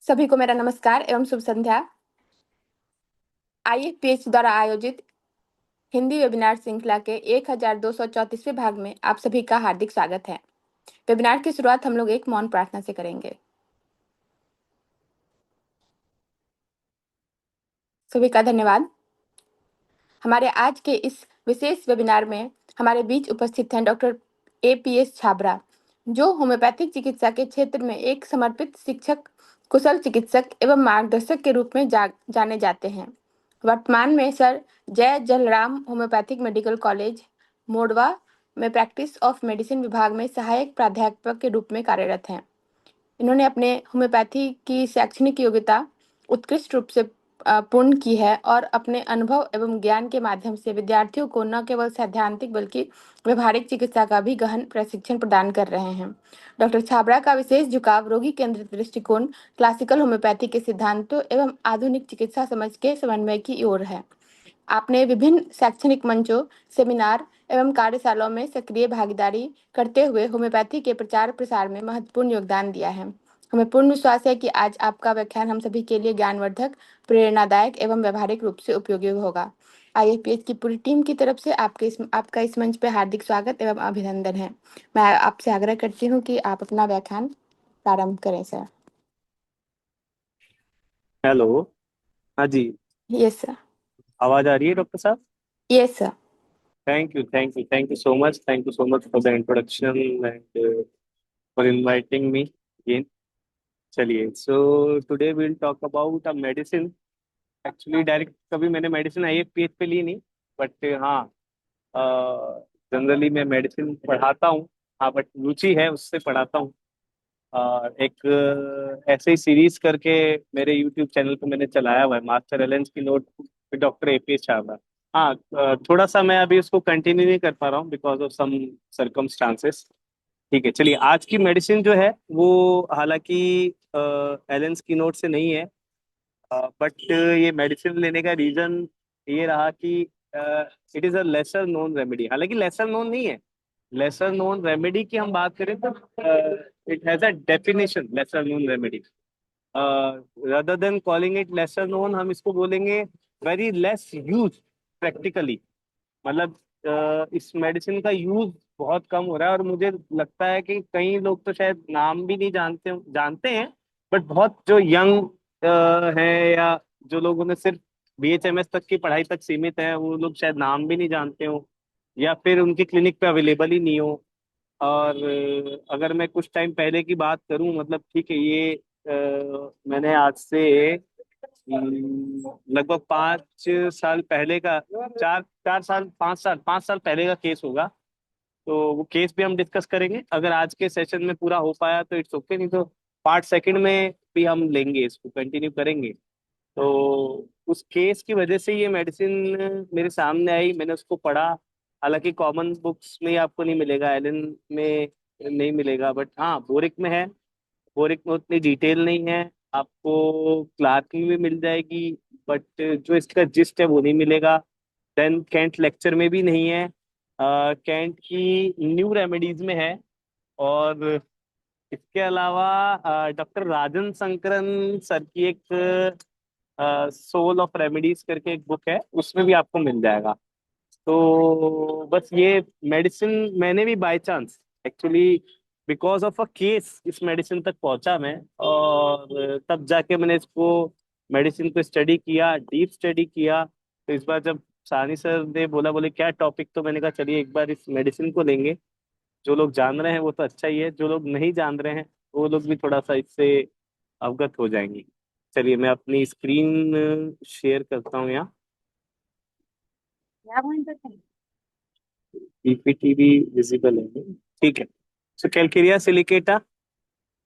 सभी को मेरा नमस्कार एवं शुभ संध्या। IFPH द्वारा आयोजित हिंदी वेबिनार श्रृंखला के 1234वें भाग में आप सभी का हार्दिक स्वागत है। वेबिनार की शुरुआत हम लोग एक मौन प्रार्थना से करेंगे। सभी का धन्यवाद। हमारे आज के इस विशेष वेबिनार में हमारे बीच उपस्थित हैं डॉक्टर APS छाबड़ा, जो होम्योपैथिक चिकित्सा के क्षेत्र में एक समर्पित शिक्षक, कुशल चिकित्सक एवं मार्गदर्शक के रूप में जाने जाते हैं। वर्तमान में सर जय Jalaram homeopathic medical college Modwa में प्रैक्टिस ऑफ मेडिसिन विभाग में सहायक प्राध्यापक के रूप में कार्यरत हैं। इन्होंने अपने होम्योपैथी की शैक्षणिक योग्यता उत्कृष्ट रूप से पूर्ण की है और अपने अनुभव एवं ज्ञान के माध्यम से विद्यार्थियों को न केवल सैद्धांतिक बल्कि व्यवहारिक चिकित्सा का भी गहन प्रशिक्षण प्रदान कर रहे हैं। डॉक्टर छाबड़ा का विशेष झुकाव रोगी केंद्रित दृष्टिकोण, क्लासिकल होम्योपैथी के सिद्धांतों एवं आधुनिक चिकित्सा समझ के समन्वय की ओर है। आपने विभिन्न शैक्षणिक मंचों, सेमिनार एवं कार्यशालाओं में सक्रिय भागीदारी करते हुए होम्योपैथी के प्रचार प्रसार में महत्वपूर्ण योगदान दिया है। हमें पूर्ण विश्वास है कि आज आपका व्याख्यान हम सभी के लिए ज्ञानवर्धक, प्रेरणादायक एवं व्यवहारिक रूप से उपयोगी होगा। IFPH की पूरी टीम की तरफ से आपका इस मंच पर हार्दिक स्वागत एवं अभिनंदन है। मैं आपसे आग्रह करती हूँ कि आप अपना व्याख्यान प्रारंभ करें सर। हेलो। हाँ जी। Yes sir. आवाज आ रही है डॉक्टर साहब? Yes sir. Thank you so much, thank you so much for the introduction and for inviting me again. चलिए, so today will talk about a medicine. Actually direct कभी मैंने medicine IFPH पे ली नहीं, but हाँ, generally मैं medicine पढ़ाता हूँ। हाँ, बट रुचि है, उससे पढ़ाता हूँ। एक ऐसे ही सीरीज करके मेरे यूट्यूब चैनल पे मैंने चलाया हुआ है, मास्टर एलेंस की note with doctor APS Chhabra. हाँ, थोड़ा सा मैं अभी उसको कंटिन्यू नहीं कर पा रहा हूँ बिकॉज ऑफ सम सर्कमस्टांसेस। ठीक है, चलिए, आज की मेडिसिन जो है वो हालांकि एलेंस की नोट से नहीं है, बट ये मेडिसिन लेने का रीजन ये रहा कि it is a lesser known remedy. हालांकि लेसर नोन नहीं है, लेसर नोन रेमेडी की हम बात करें तो it has a definition, lesser known remedy. rather then calling it lesser known, हम इसको बोलेंगे वेरी लेस यूज प्रैक्टिकली। मतलब इस मेडिसिन का यूज बहुत कम हो रहा है, और मुझे लगता है कि कई लोग तो शायद नाम भी नहीं जानते जानते हैं, बट बहुत जो यंग हैं या जो लोगों ने सिर्फ BHMS तक की पढ़ाई तक सीमित है, वो लोग शायद नाम भी नहीं जानते हो, या फिर उनकी क्लिनिक पे अवेलेबल ही नहीं हो। और अगर मैं कुछ टाइम पहले की बात करूं, मतलब ठीक है, ये मैंने आज से लगभग 5 साल पहले का, 4 4 साल, 5 साल पहले का केस होगा। तो वो केस भी हम डिस्कस करेंगे। अगर आज के सेशन में पूरा हो पाया तो इट्स ओके, नहीं तो पार्ट सेकंड में भी हम लेंगे, इसको कंटिन्यू करेंगे। तो उस केस की वजह से ये मेडिसिन मेरे सामने आई, मैंने उसको पढ़ा। हालांकि कॉमन बुक्स में आपको नहीं मिलेगा, एलन में नहीं मिलेगा, बट हाँ, बोरिक में है। बोरिक में उतनी डिटेल नहीं है, आपको क्लार्क में भी मिल जाएगी, बट जो इसका जिस्ट है वो नहीं मिलेगा। देन कैंट लेक्चर में भी नहीं है, कैंट की न्यू रेमेडीज में है। और इसके अलावा डॉक्टर राजन संकरन सर की एक सोल ऑफ रेमेडीज करके एक बुक है, उसमें भी आपको मिल जाएगा। तो बस ये मेडिसिन मैंने भी by chance, actually because of a case, इस मेडिसिन तक पहुंचा मैं, और तब जाके मैंने इसको मेडिसिन को स्टडी किया, डीप स्टडी किया। तो इस बार जब सानी सर ने बोला, बोले क्या टॉपिक, तो मैंने कहा चलिए एक बार इस मेडिसिन को लेंगे। जो लोग जान रहे हैं वो तो अच्छा ही है, जो लोग नहीं जान रहे हैं वो लोग भी थोड़ा सा इससे अवगत हो जाएंगे। चलिए, मैं अपनी स्क्रीन शेयर करता हूँ यहाँ। PPT भी विजिबल है, ठीक है। सो कैलकेरिया सिलिकेटा।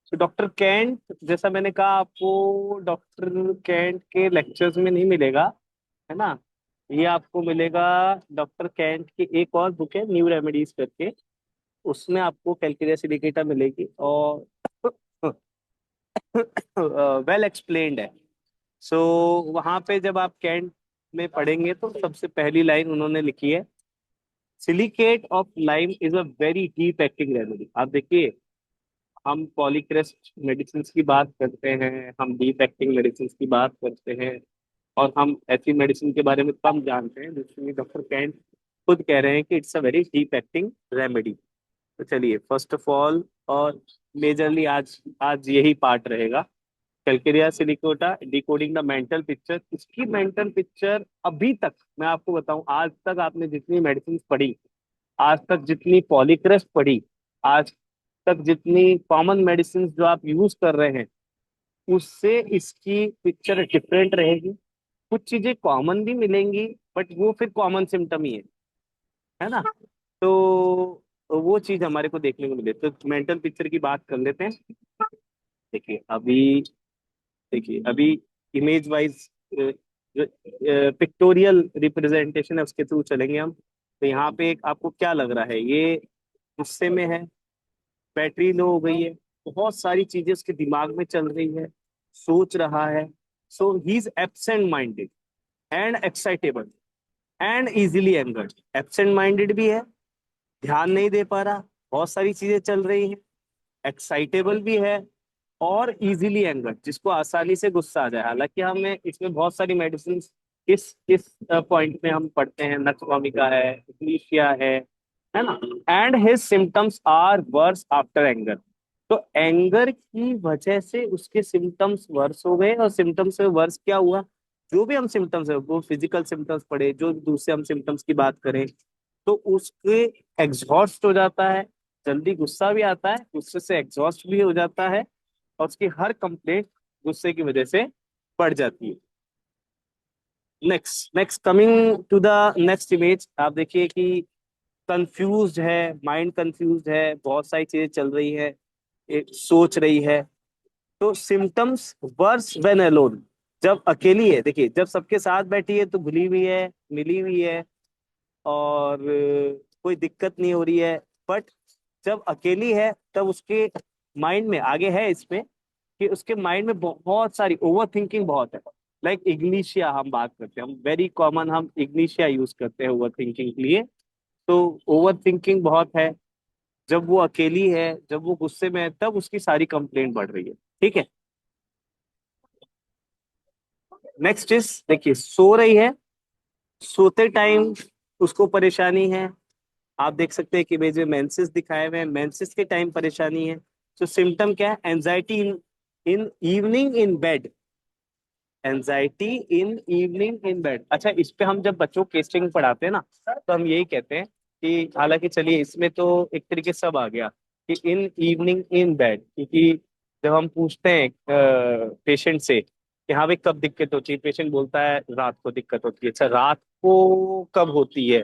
सो डॉक्टर कैंट, जैसा मैंने कहा आपको, डॉक्टर कैंट के लेक्चर्स में नहीं मिलेगा, है ना। ये आपको मिलेगा डॉक्टर कैंट की एक और बुक है, न्यू रेमेडीज करके, उसमें आपको कैलकेरिया सिलिकेटा मिलेगी, और वेल एक्सप्लेन्ड है। सो वहां पे जब आप कैंट में पढ़ेंगे तो सबसे पहली लाइन उन्होंने लिखी है, silicate of lime is a very deep acting remedy. आप देखिए, हम पॉलीक्रेस्ट मेडिसिन की बात करते हैं, हम डीप एक्टिंग मेडिसिन की बात करते हैं, और हम ऐसी मेडिसिन के बारे में कम जानते हैं जिसमें डॉक्टर कैंट खुद कह रहे हैं कि it's a very deep acting remedy. तो चलिए, फर्स्ट ऑफ ऑल और मेजरली आज आज यही पार्ट रहेगा, calcarea silicata decoding the mental picture. इसकी मेंटल पिक्चर अभी तक मैं आपको बताऊं, आज तक आपने जितनी मेडिसिन पढ़ी, आज तक जितनी पॉलीक्रेस्ट पढ़ी, आज तक जितनी कॉमन मेडिसिन जो आप यूज कर रहे हैं, उससे इसकी पिक्चर डिफरेंट रहेगी। कुछ चीजें कॉमन भी मिलेंगी, बट वो फिर कॉमन सिम्टम ही है ना। तो वो चीज हमारे को देखने को मिले, तो मेंटल पिक्चर की बात कर लेते हैं। देखिए अभी, देखिए अभी इमेज वाइज पिक्टोरियल रिप्रेजेंटेशन है, उसके थ्रू चलेंगे हम। तो यहाँ पे एक आपको क्या लग रहा है, ये गुस्से में है, बैटरी लो हो गई है, बहुत सारी चीजें उसके दिमाग में चल रही है, सोच रहा है। So he is absent minded and excitable and easily angered. Absent minded भी है, ध्यान नहीं दे पा रहा, बहुत सारी चीजें चल रही हैं, एक्साइटेबल भी है, और इजीली एंगर्ड, जिसको आसानी से गुस्सा आ जाए। हालांकि हमें इसमें बहुत सारी मेडिसिन इस पॉइंट में हम पढ़ते हैं, नक्सवामिका है, इग्निशिया है ना। And his symptoms are worse after anger. तो एंगर की वजह से उसके सिम्टम्स वर्स हो गए, और सिम्टम्स में वर्स क्या हुआ, जो भी हम सिम्टम्स है, वो फिजिकल सिम्टम्स पड़े, जो दूसरे हम सिम्टम्स की बात करें, तो उसके एग्जॉस्ट हो जाता है, जल्दी गुस्सा भी आता है, गुस्से से एग्जॉस्ट भी हो जाता है, और उसकी हर कंप्लेंट गुस्से की वजह से बढ़ जाती है। Next next coming to the next image, आप देखिए कि कंफ्यूज्ड है, माइंड कंफ्यूज्ड है, बहुत सारी चीजें चल रही है, एक सोच रही है। तो सिम्टम्स वर्स व्हेन अलोन, जब अकेली है। देखिए जब सबके साथ बैठी है तो भूली हुई है, मिली हुई है, और कोई दिक्कत नहीं हो रही है, बट जब अकेली है तब उसके माइंड में, आगे है इसमें, कि उसके माइंड में बहुत सारी ओवर थिंकिंग बहुत है। लाइक इग्निशिया हम बात करते हैं, हम वेरी कॉमन, हम इग्निशिया यूज करते हैं ओवर थिंकिंग के लिए। तो ओवर थिंकिंग बहुत है, जब वो अकेली है, जब वो गुस्से में है, तब उसकी सारी कंप्लेंट बढ़ रही है। ठीक है। नेक्स्ट इज, देखिए सो रही है, सोते टाइम उसको परेशानी है। आप देख सकते हैं कि इमेज में मेंसेस दिखाए हुए हैं, मेंसेस के टाइम परेशानी है। तो सिम्टम क्या है, anxiety in in evening in bed, anxiety in evening in bed. अच्छा, इस पे हम जब बच्चों को केस पढ़ाते हैं ना, तो हम यही कहते हैं कि, हालांकि चलिए इसमें तो एक तरीके से सब आ गया कि इन इवनिंग इन बेड, क्योंकि जब हम पूछते हैं पेशेंट से कि हाँ भाई कब दिक्कत होती है, पेशेंट बोलता है रात को दिक्कत होती है। अच्छा, रात को कब होती है,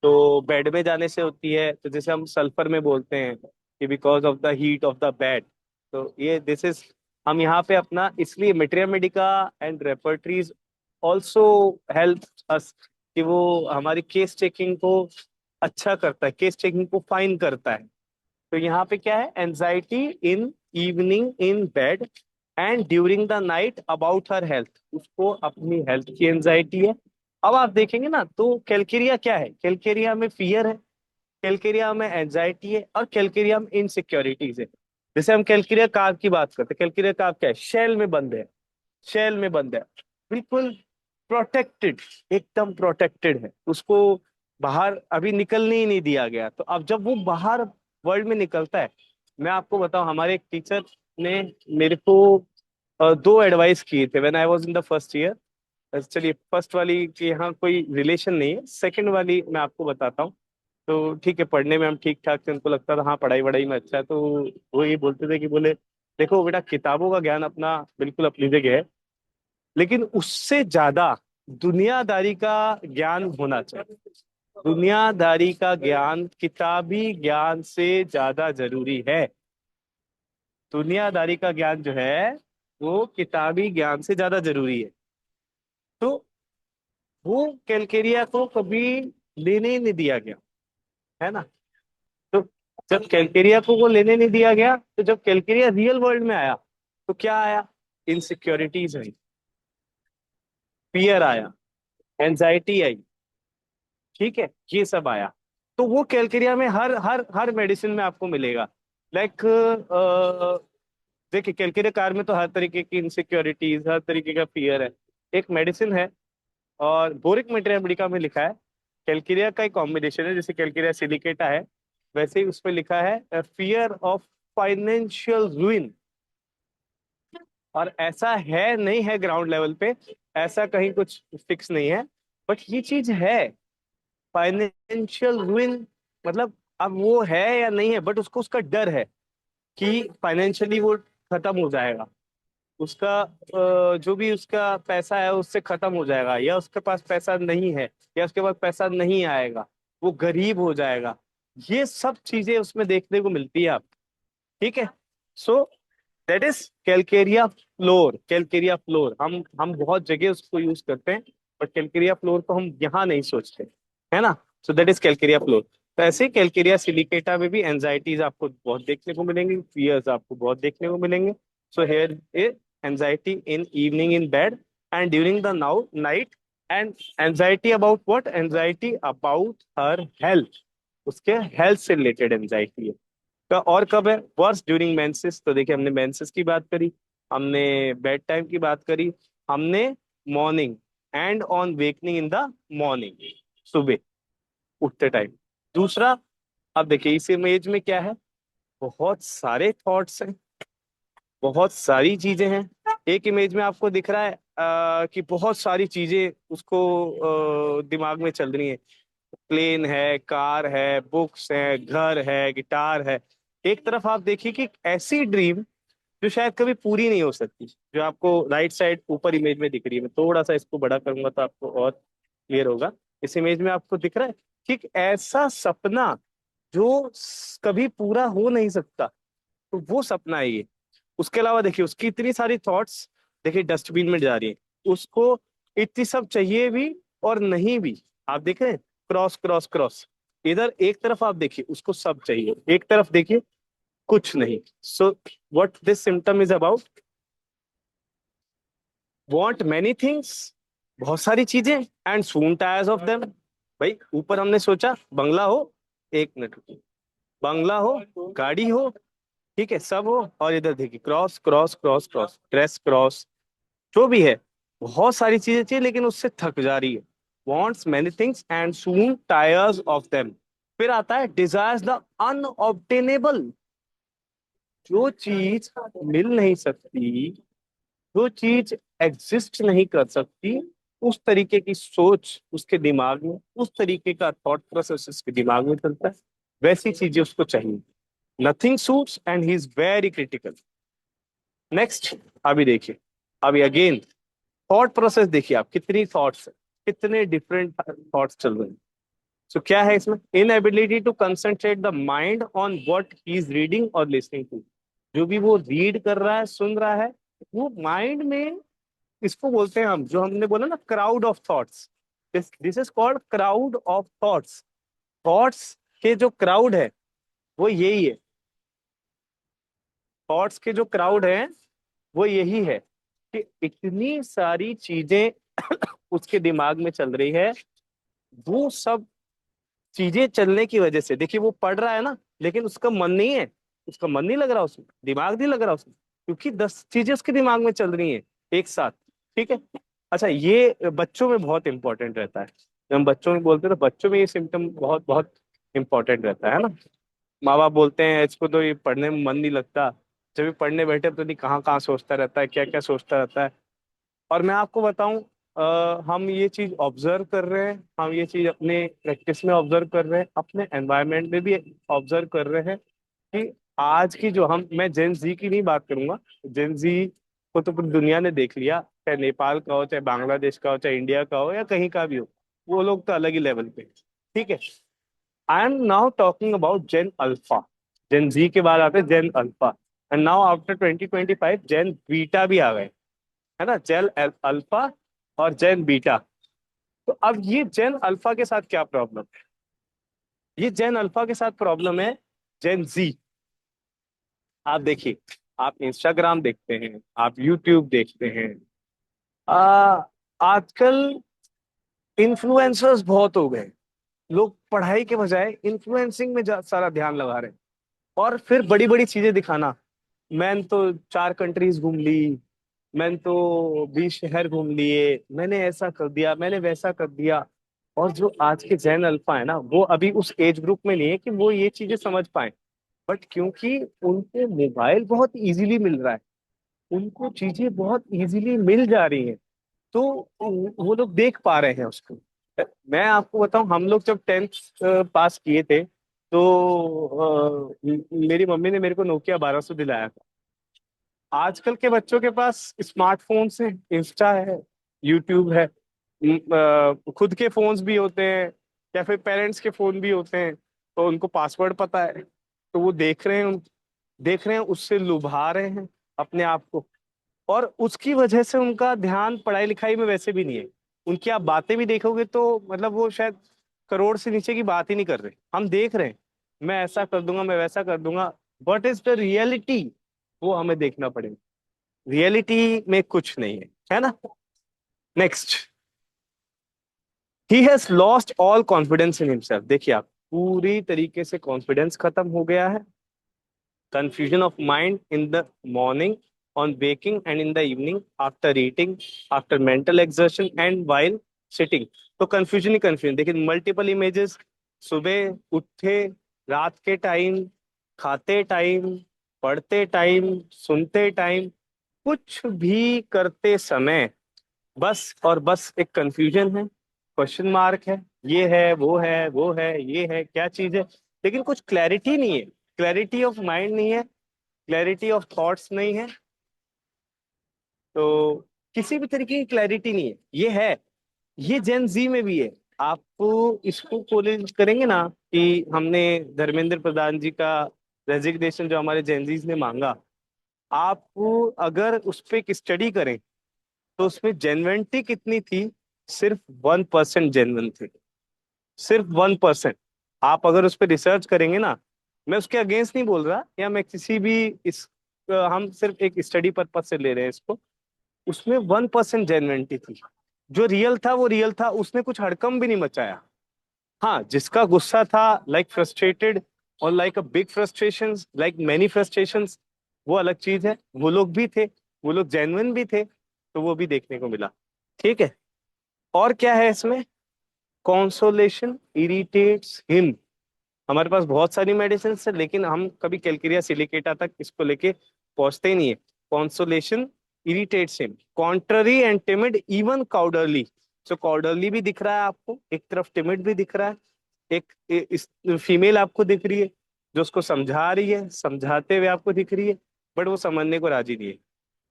तो बेड में जाने से होती है, तो जैसे हम सल्फर में बोलते हैं कि because of the heat of the bed. तो ये दिस इज, हम यहाँ पे अपना, इसलिए materia medica and repertories also help us, कि वो हमारी केस चेकिंग को अच्छा करता है, केस चेकिंग को फाइन करता है। तो यहाँ पे क्या है, anxiety in evening in bed and during the night about her health, उसको अपनी हेल्थ की एंजाइटी है। अब आप देखेंगे ना, तो कैलकेरिया क्या है, कैलकेरिया में फियर है, कैलकेरिया में एंजाइटी है, और कैलकेरिया में इनसिक्योरिटीज है। जैसे हम कैलकेरिया काव की बात करते हैं, कैलकेरिया काव क्या है, शेल में बंद है, शेल में बंद है, बिल्कुल प्रोटेक्टेड, एकदम प्रोटेक्टेड है, उसको बाहर अभी निकलने ही नहीं दिया गया। तो अब जब वो बाहर वर्ल्ड में निकलता है, मैं आपको बताऊं, हमारे एक टीचर ने मेरे को दो एडवाइस किए थे when I was in the first year. चलिए फर्स्ट वाली कि यहाँ कोई रिलेशन नहीं है, सेकंड वाली मैं आपको बताता हूँ। तो ठीक है, पढ़ने में हम ठीक ठाक थे, उनको लगता था हाँ पढ़ाई वढ़ाई में अच्छा है, तो वो ये बोलते थे कि बोले देखो बेटा, किताबों का ज्ञान अपना बिल्कुल अपनी जगह है, लेकिन उससे ज्यादा दुनियादारी का ज्ञान होना चाहिए। दुनियादारी का ज्ञान किताबी ज्ञान से ज्यादा जरूरी है। दुनियादारी का ज्ञान जो है वो किताबी ज्ञान से ज्यादा जरूरी है। तो वो कैलकेरिया को कभी लेने ही नहीं दिया गया, है ना। तो जब कैलकेरिया को वो लेने नहीं दिया गया, तो जब कैलकेरिया रियल वर्ल्ड में आया, तो क्या आया, इनसिक्योरिटीज आई, फियर आया, एंजाइटी आई। ठीक है, ये सब आया। तो वो कैलकेरिया में हर हर हर मेडिसिन में आपको मिलेगा। लाइक देखिए, कैलकेरिया कार में तो हर तरीके की इनसिक्योरिटीज, हर तरीके का फियर है। एक मेडिसिन है, और बोरिक मेटेरिया में लिखा है, कैलकेरिया का एक कॉम्बिनेशन है, जैसे कैलकेरिया सिलिकेटा है, वैसे ही उसमें लिखा है फियर ऑफ फाइनेंशियल ruin। और ऐसा है नहीं है ग्राउंड लेवल पे, ऐसा कहीं कुछ फिक्स नहीं है, बट ये चीज है, फाइनेंशियल ruin। मतलब अब वो है या नहीं है, बट उसको उसका डर है कि फाइनेंशियली वो खत्म हो जाएगा, उसका जो भी उसका पैसा है उससे खत्म हो जाएगा, या उसके पास पैसा नहीं है, या उसके पास पैसा नहीं आएगा, वो गरीब हो जाएगा। ये सब चीजें उसमें देखने को मिलती है आप। ठीक है। So that is Calcarea floor. Calcarea floor हम बहुत जगह उसको यूज करते हैं, बट कैलकेरिया फ्लोर को हम यहाँ नहीं सोचते, है ना। So that is Calcarea floor. तो ऐसे कैलकेरिया सिलिकेटा में भी एंजाइटीज आपको बहुत देखने को मिलेंगी, फियर्स आपको बहुत देखने को मिलेंगे। So here is anxiety in evening in bed and during the now night, and anxiety about what, anxiety about her health, उसके हेल्थ से रिलेटेड एंजाइटी है। और कब है वर्स, ड्यूरिंग मेंसेस। तो देखिए, हमने मेंसेस की बात करी, हमने बेड टाइम की बात करी, हमने morning and on wakening in the morning, सुबह उठते टाइम। दूसरा, अब देखिए इस इमेज में क्या है, बहुत सारे थॉट्स हैं, बहुत सारी चीजें हैं। एक इमेज में आपको दिख रहा है कि बहुत सारी चीजें उसको दिमाग में चल रही हैं, प्लेन है, कार है, बुक्स है, घर है, गिटार है। एक तरफ आप देखिए कि एक ऐसी ड्रीम जो शायद कभी पूरी नहीं हो सकती, जो आपको राइट साइड ऊपर इमेज में दिख रही है। मैं थोड़ा सा इसको बड़ा करूंगा तो आपको और क्लियर होगा। इस इमेज में आपको दिख रहा है कि एक ऐसा सपना जो कभी पूरा हो नहीं सकता, तो वो सपना है ये। उसके अलावा देखिए उसकी इतनी सारी थॉट्स, देखिए डस्टबिन में जा रही है, उसको इतनी सब चाहिए भी और नहीं भी। आप देख रहे हैं, क्रॉस क्रॉस क्रॉस। इधर एक तरफ आप देखिए उसको सब चाहिए, एक तरफ देखिए कुछ नहीं। So what this symptom is about, want many things, बहुत सारी चीजें, and soon tyres of them. भाई ऊपर हमने सोचा बंगला हो, एक मिनट रुकिए, बंगला हो, गाड़ी हो, ठीक है, सब हो, और इधर देखिए cross cross cross cross, dress cross, जो भी है, बहुत सारी चीजें चाहिए लेकिन उससे थक जा रही है। wants many things and soon tires of them। फिर आता है desires the unobtainable। जो चीज मिल नहीं सकती, जो चीज एग्जिस्ट नहीं कर सकती, उस तरीके की सोच उसके दिमाग में, उस तरीके का थॉट प्रोसेस उसके दिमाग में चलता है, वैसी चीजें उसको चाहिए। Nothing suits and he is very critical. Next, अभी देखिए, अभी अगेन थॉट प्रोसेस देखिए, आप कितनी थॉट्स है, कितने डिफरेंट थॉट्स चल रहे हैं। सो क्या है इसमें, inability to concentrate the mind on what he is reading और लिसनिंग टू। जो भी वो रीड कर रहा है, सुन रहा है, वो माइंड में, इसको बोलते हैं हम, जो हमने बोला ना, crowd of thoughts. This is called crowd of thoughts. Thoughts के जो क्राउड है वो यही है, थॉट्स के जो क्राउड है वो यही है कि इतनी सारी चीजें उसके दिमाग में चल रही है। वो सब चीजें चलने की वजह से, देखिए वो पढ़ रहा है ना, लेकिन उसका मन नहीं है, उसका मन नहीं लग रहा उसमें, दिमाग नहीं लग रहा उसमें, क्योंकि 10 चीजें उसके दिमाग में चल रही हैं एक साथ। ठीक है। अच्छा, ये बच्चों में बहुत इंपॉर्टेंट रहता है, जब हम बच्चों में बोलते हैं तो बच्चों में ये सिम्टम बहुत बहुत इंपॉर्टेंट रहता है ना। माँ बाप बोलते हैं इसको तो ये पढ़ने में मन नहीं लगता, जब भी पढ़ने बैठे तो नहीं कहाँ कहाँ सोचता रहता है, क्या क्या सोचता रहता है। और मैं आपको बताऊं, हम ये चीज ऑब्जर्व कर रहे हैं, हम ये चीज अपने प्रैक्टिस में ऑब्जर्व कर रहे हैं, अपने एनवायरनमेंट में भी ऑब्जर्व कर रहे हैं कि आज की जो, हम, मैं जेन जी की नहीं बात करूंगा, जेन जी को तो पूरी दुनिया ने देख लिया, चाहे नेपाल का हो, चाहे बांग्लादेश का हो, चाहे इंडिया का हो, या कहीं का भी हो, वो लोग तो अलग ही लेवल पे। ठीक है। I am now talking about gen alpha. Gen Z के बाद आते हैं gen alpha, and now after 2025 gen beta भी आ गए, है ना, जेल अल्फा और जेन बीटा। तो अब ये जेन अल्फा के साथ क्या प्रॉब्लम है, ये जेन अल्फा के साथ प्रॉब्लम है जेन जी। आप देखिए, आप इंस्टाग्राम देखते हैं, आप यूट्यूब देखते हैं, आ, आजकल इन्फ्लुएंसर्स बहुत हो गए, लोग पढ़ाई के बजाय इन्फ्लुएंसिंग में सारा ध्यान लगा रहे हैं। और फिर बड़ी बड़ी चीजें दिखाना। मैंने तो 4 कंट्रीज घूम ली, मैंने तो 20 शहर घूम लिए, मैंने ऐसा कर दिया, मैंने वैसा कर दिया। और जो आज के जैन अल्फा है ना, वो अभी उस एज ग्रुप में नहीं है कि वो ये चीजें समझ पाए। बट क्योंकि उनको मोबाइल बहुत इजीली मिल रहा है, उनको चीजें बहुत इजीली मिल जा रही हैं, तो वो लोग देख पा रहे हैं उसको। मैं आपको बताऊं, हम लोग जब 10th पास किए थे, तो मेरी मम्मी ने मेरे को नोकिया 1200 दिलाया था। आजकल के बच्चों के पास स्मार्टफोन्स हैं, इंस्टा है, यूट्यूब है, खुद के फोन्स भी होते हैं, या फिर पेरेंट्स के फोन भी होते हैं, तो उनको पासवर्ड पता है। तो वो देख रहे हैं, उससे लुभा रहे हैं अपने आप को। और उसकी वजह से उनका ध्यान पढ़ाई लिखाई में वैसे भी नहीं है। उनकी आप बातें भी देखोगे तो मतलब वो शायद करोड़ से नीचे की बात ही नहीं कर रहे। हम देख रहे हैं, मैं ऐसा कर दूंगा, मैं वैसा कर दूंगा। व्हाट इज द रियलिटी, वो हमें देखना पड़ेगा। रियलिटी में कुछ नहीं है ना। Next, he has lost all confidence in himself. देखिए आप, पूरी तरीके से कॉन्फिडेंस खत्म हो गया है। confusion of mind in the morning, on waking, and in the evening, after eating, after mental exertion, and while sitting। तो कंफ्यूजन ही कंफ्यूजन। देखिए, मल्टीपल इमेजेस, सुबह उठे, रात के टाइम, खाते टाइम, पढ़ते टाइम, सुनते टाइम, कुछ भी करते समय बस और बस एक कंफ्यूजन है, क्वेश्चन मार्क है। ये है, वो है, वो है, ये है, क्या चीज है। लेकिन कुछ क्लैरिटी नहीं है, क्लैरिटी ऑफ माइंड नहीं है, क्लैरिटी ऑफ थॉट्स नहीं है। तो किसी भी तरीके की क्लैरिटी नहीं है। ये जेन जी में भी है। आपको इसको कोरिलेट करेंगे ना, कि हमने धर्मेंद्र प्रधान जी का रेजिग्नेशन जो हमारे जेनजीज ने मांगा, आप अगर उस पर एक स्टडी करें, तो उसमें जेन्युइनिटी कितनी थी? सिर्फ 1% जेन्युइन थे, सिर्फ 1%। आप अगर उस पर रिसर्च करेंगे ना, मैं उसके अगेंस्ट नहीं बोल रहा, या मैं किसी भी इस हम सिर्फ एक स्टडी पर्पज से ले रहे हैं इसको। उसमें 1% जेन्युइनिटी थी। जो रियल था वो रियल था, उसने कुछ हड़कंप भी नहीं मचाया। हाँ, जिसका गुस्सा था, लाइक फ्रस्ट्रेटेड, और like a big frustrations, like many frustrations, वो अलग चीज है। वो लोग भी थे, वो लोग जेन्युइन भी थे, तो वो भी देखने को मिला। ठीक है। और क्या है इसमें? Consolation irritates him. हमारे पास बहुत सारी मेडिसिन है, लेकिन हम कभी कैलकेरिया सिलिकेटा तक इसको लेके पहुंचते ही नहीं है। Consolation irritates him, contrary and timid, even cowardly. So cowardly भी दिख रहा है आपको, एक तरफ टिमिड भी दिख रहा है। इस फीमेल आपको दिख रही है, जो उसको समझा रही है, समझाते हुए आपको दिख रही है, बट वो समझने को राजी नहीं है।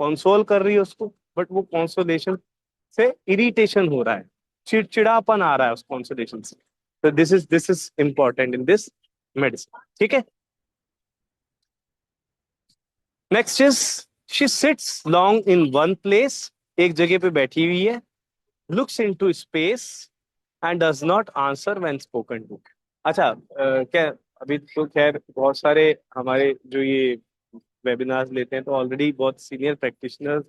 कॉन्सोल कर रही है उसको, बट वो कॉन्सोलेशन से इरिटेशन हो रहा है, चिड़चिड़ापन आ रहा है उस कॉन्सोलेशन से। तो this is important in this medicine. ठीक है। Next is, she sits long in one place. एक जगह पे बैठी हुई है, looks into space, and does not answer when spoken to. अच्छा, क्या अभी तो खैर बहुत सारे हमारे जो ये वेबिनार्स लेते हैं, तो ऑलरेडी बहुत सीनियर प्रैक्टिशनर्स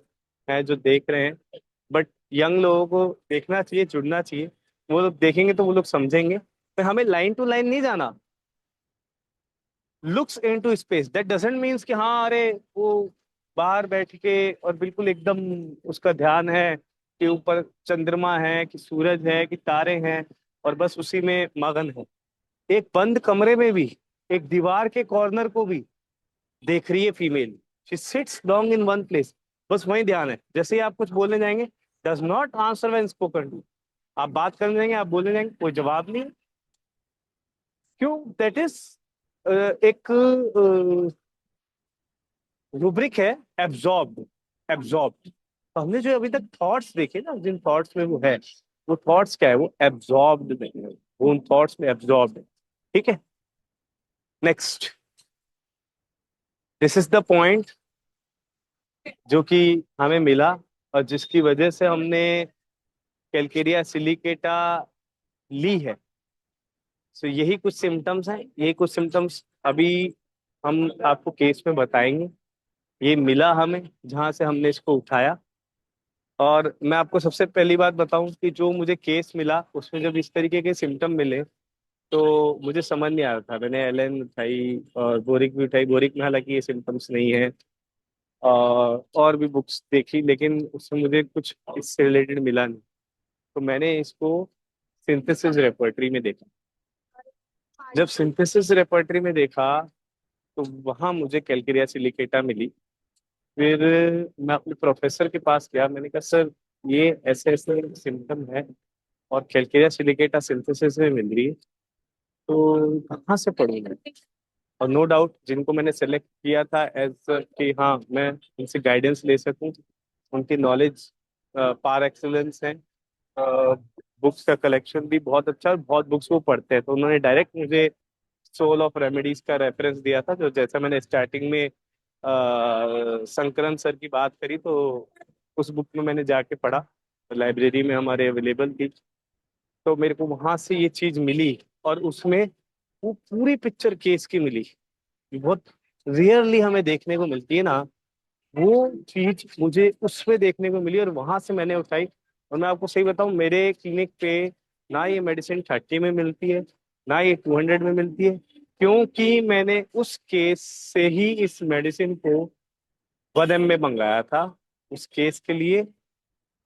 हैं जो देख रहे हैं। बट यंग लोगों को देखना चाहिए, जुड़ना चाहिए। वो लोग देखेंगे तो वो लोग समझेंगे। तो हमें लाइन टू लाइन नहीं जाना। Looks into space, that doesn't means कि हाँ अरे वो बाहर बैठ के और बिल्कुल एकदम उसका ध्यान है कि ऊपर चंद्रमा है, कि सूरज है, कि तारे हैं, और बस उसी में मगन है। एक बंद कमरे में भी, एक दीवार के कॉर्नर को भी देख रही है female. She sits long in one place, बस वही ध्यान है। जैसे ही आप कुछ बोलने जाएंगे, does not answer when spoken to. आप बात करने जाएंगे, आप बोलने जाएंगे, कोई जवाब नहीं। क्यों? दैट इज एक रूब्रिक है, एब्जॉर्ब्ड। एब्जॉर्ब्ड। तो हमने जो अभी तक थॉट्स देखे ना, जिन थॉट्स में वो है, वो थॉट्स क्या है? वो एब्जॉर्ब्ड नहीं है, वो उन थॉट्स में एब्जॉर्ब्ड है। ठीक है। Next, this is the point जो कि हमें मिला, और जिसकी वजह से हमने कैलकेरिया सिलिकेटा ली है। सो यही कुछ सिम्टम्स हैं, यही कुछ सिम्टम्स अभी हम आपको केस में बताएंगे। ये मिला हमें जहां से हमने इसको उठाया। और मैं आपको सबसे पहली बात बताऊं कि जो मुझे केस मिला, उसमें जब इस तरीके के सिम्टम मिले, तो मुझे समझ नहीं आ रहा था, मैंने एलन उठाई और बोरिक भी उठाई। बोरिक में हालांकि ये सिम्टम्स नहीं है। और भी बुक्स देखी, लेकिन उसमें मुझे कुछ इससे रिलेटेड मिला नहीं। तो मैंने इसको सिंथेसिस रेपर्टरी में देखा। जब सिंथेसिस रेपर्टरी में देखा तो वहां मुझे कैलकेरिया सिलिकेटा मिली। फिर मैं अपने प्रोफेसर के पास गया, मैंने कहा सर ये ऐसे ऐसे सिम्टम है और कैलकेरिया सिलिकेटा सिंथेसिस में मिल रही है, तो कहाँ से पढ़ूंगा। और नो डाउट जिनको मैंने सेलेक्ट किया था एज कि हाँ मैं उनसे गाइडेंस ले सकूं, उनकी नॉलेज पार एक्सेलेंस है, बुक्स का कलेक्शन भी बहुत अच्छा है, बहुत बुक्स वो पढ़ते हैं, तो उन्होंने डायरेक्ट मुझे सोल ऑफ रेमेडीज का रेफरेंस दिया था। जो जैसा मैंने स्टार्टिंग में संकरन सर की बात करी, तो उस बुक में मैंने जाके पढ़ा, लाइब्रेरी में हमारे अवेलेबल थी। तो मेरे को वहां से ये चीज मिली और उसमें वो पूरी पिक्चर केस की मिली। बहुत रेयरली हमें देखने को मिलती है ना, वो चीज मुझे उसमें देखने को मिली और वहां से मैंने उठाई। और मैं आपको सही बताऊं, मेरे क्लिनिक पे ना ये मेडिसिन 30 में मिलती है, ना ये 200 में मिलती है, क्योंकि मैंने उस केस से ही इस मेडिसिन को 1 M में मंगाया था उस केस के लिए।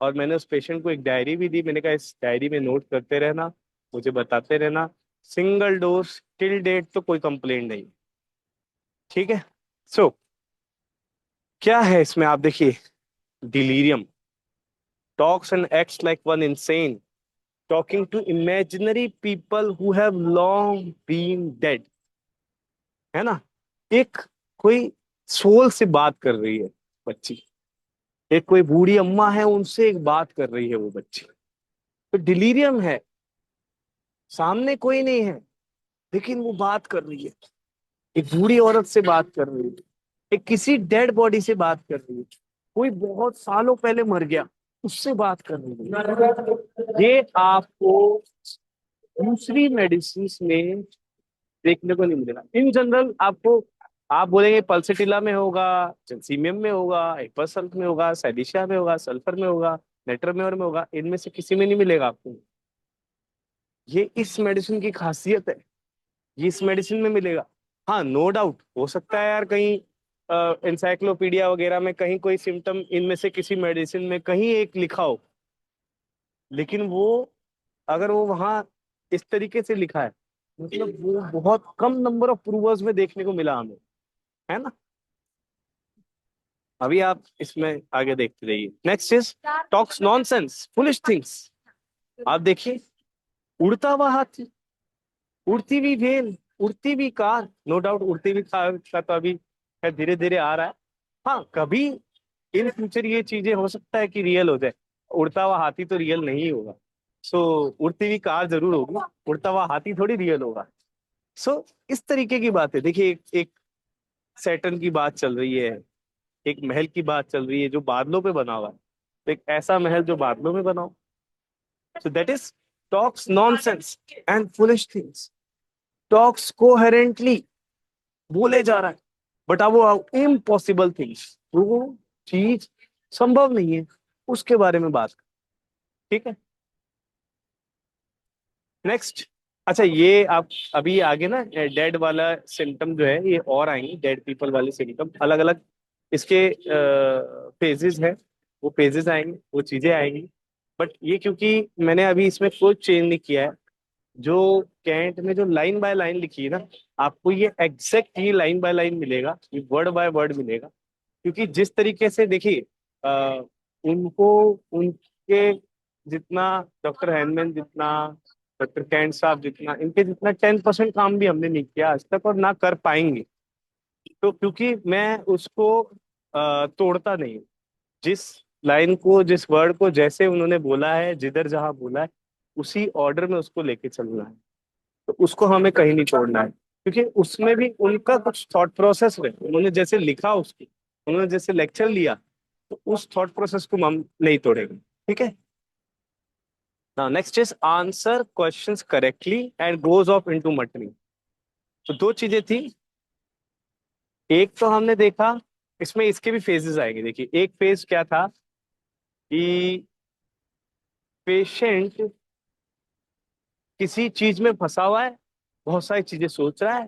और मैंने उस पेशेंट को एक डायरी भी दी, मैंने कहा इस डायरी में नोट करते रहना, मुझे बताते रहना। सिंगल डोज टिल डेट तो कोई कंप्लेंट नहीं। ठीक है। सो क्या है इसमें, आप देखिए, delirium, talks and acts like one insane, talking to imaginary people who have long been dead। है ना, एक कोई सोल से बात कर रही है बच्ची, एक कोई बूढ़ी अम्मा है उनसे एक बात कर रही है वो बच्ची। तो डिलीरियम है, सामने कोई नहीं है लेकिन वो बात कर रही है, एक बूढ़ी औरत से बात कर रही है, एक किसी डेड बॉडी से बात कर रही है, कोई बहुत सालों पहले मर गया उससे बात कर रही है। ये आपको दूसरी मेडिसिन में देखने को नहीं मिलेगा। इन जनरल आपको, आप बोलेंगे पल्सेटिला में होगा, जंसीमियम में होगा, एपसल्फ में होगा, सैलिशिया में होगा, सल्फर में होगा, नेट्रमेयर में होगा, इनमें से किसी में नहीं मिलेगा आपको। ये इस मेडिसिन की खासियत है, ये इस मेडिसिन में मिलेगा। हाँ नो डाउट हो सकता है यार कहीं इंसाइक्लोपीडिया वगैरह में कहीं कोई सिम्टम इनमें से किसी मेडिसिन में कहीं एक लिखा हो, लेकिन वो अगर वो वहां इस तरीके से लिखा है, मतलब वो बहुत कम नंबर ऑफ प्रूवर्स में देखने को मिला हमें, है ना। अभी आप इसमें आगे देखते रहिए। Next is talks nonsense foolish things. आप देखिए, उड़ता हुआ हाथी, उड़ती हुई वेल, उड़ती हुई कार। नो डाउट उड़ती हुई कार का तो अभी धीरे धीरे आ रहा है। हाँ कभी इन फ्यूचर ये चीजें हो सकता है कि रियल हो जाए। उड़ता हुआ हाथी तो रियल नहीं होगा। सो उड़ती हुई कार जरूर होगी, उड़ता हुआ हाथी थोड़ी रियल होगा। सो इस तरीके की बात है। देखिए एक सैटर्न की बात चल रही है, एक महल की बात चल रही है जो बादलों पे बना हुआ है, तो एक ऐसा महल जो बादलों में बना हो। So that is talks nonsense and foolish things, talks coherently, बोले जा रहा है, बट अब वो इम्पॉसिबल थिंग्स, वो चीज संभव नहीं है, उसके बारे में बात। ठीक है। नेक्स्ट, अच्छा ये आप अभी आगे ना डेड वाला सिम्टम जो है ये और आएंगे, डेड पीपल वाले सिम्टम अलग अलग इसके फेजेस हैं, वो फेजेस आएंगे, वो चीजें आएंगी। बट ये क्योंकि मैंने अभी इसमें कोई चेंज नहीं किया है, जो कैंट में जो लाइन बाय लाइन लिखी है ना, आपको ये exact he line by line मिलेगा, ये वर्ड बाय वर्ड मिलेगा। क्योंकि जिस तरीके से देखिए उनको, उनके जितना, डॉक्टर हैनमैन जितना, डॉक्टर कैंट साहब जितना, इनके जितना 10% काम भी हमने नहीं किया आज तक और ना कर पाएंगे। तो क्योंकि मैं उसको तोड़ता नहीं हूँ, जिस लाइन को, जिस वर्ड को जैसे उन्होंने बोला है, जिधर जहां बोला है उसी ऑर्डर में उसको लेके चलना है। तो उसको हमें कहीं नहीं छोड़ना है, क्योंकि उसमें भी उनका कुछ थॉट प्रोसेस है, उन्होंने जैसे लिखा उसकी, उन्होंने जैसे लेक्चर लिया, तो उस थॉट प्रोसेस को हम नहीं तोड़ेंगे। ठीक है। Now next is answer questions correctly and goes off into muttering. तो दो चीजें थी, एक तो हमने देखा, इसमें इसके भी फेजेस आएंगे। देखिए एक फेज क्या था कि पेशेंट किसी चीज में फंसा हुआ है, बहुत सारी चीजें सोच रहा है,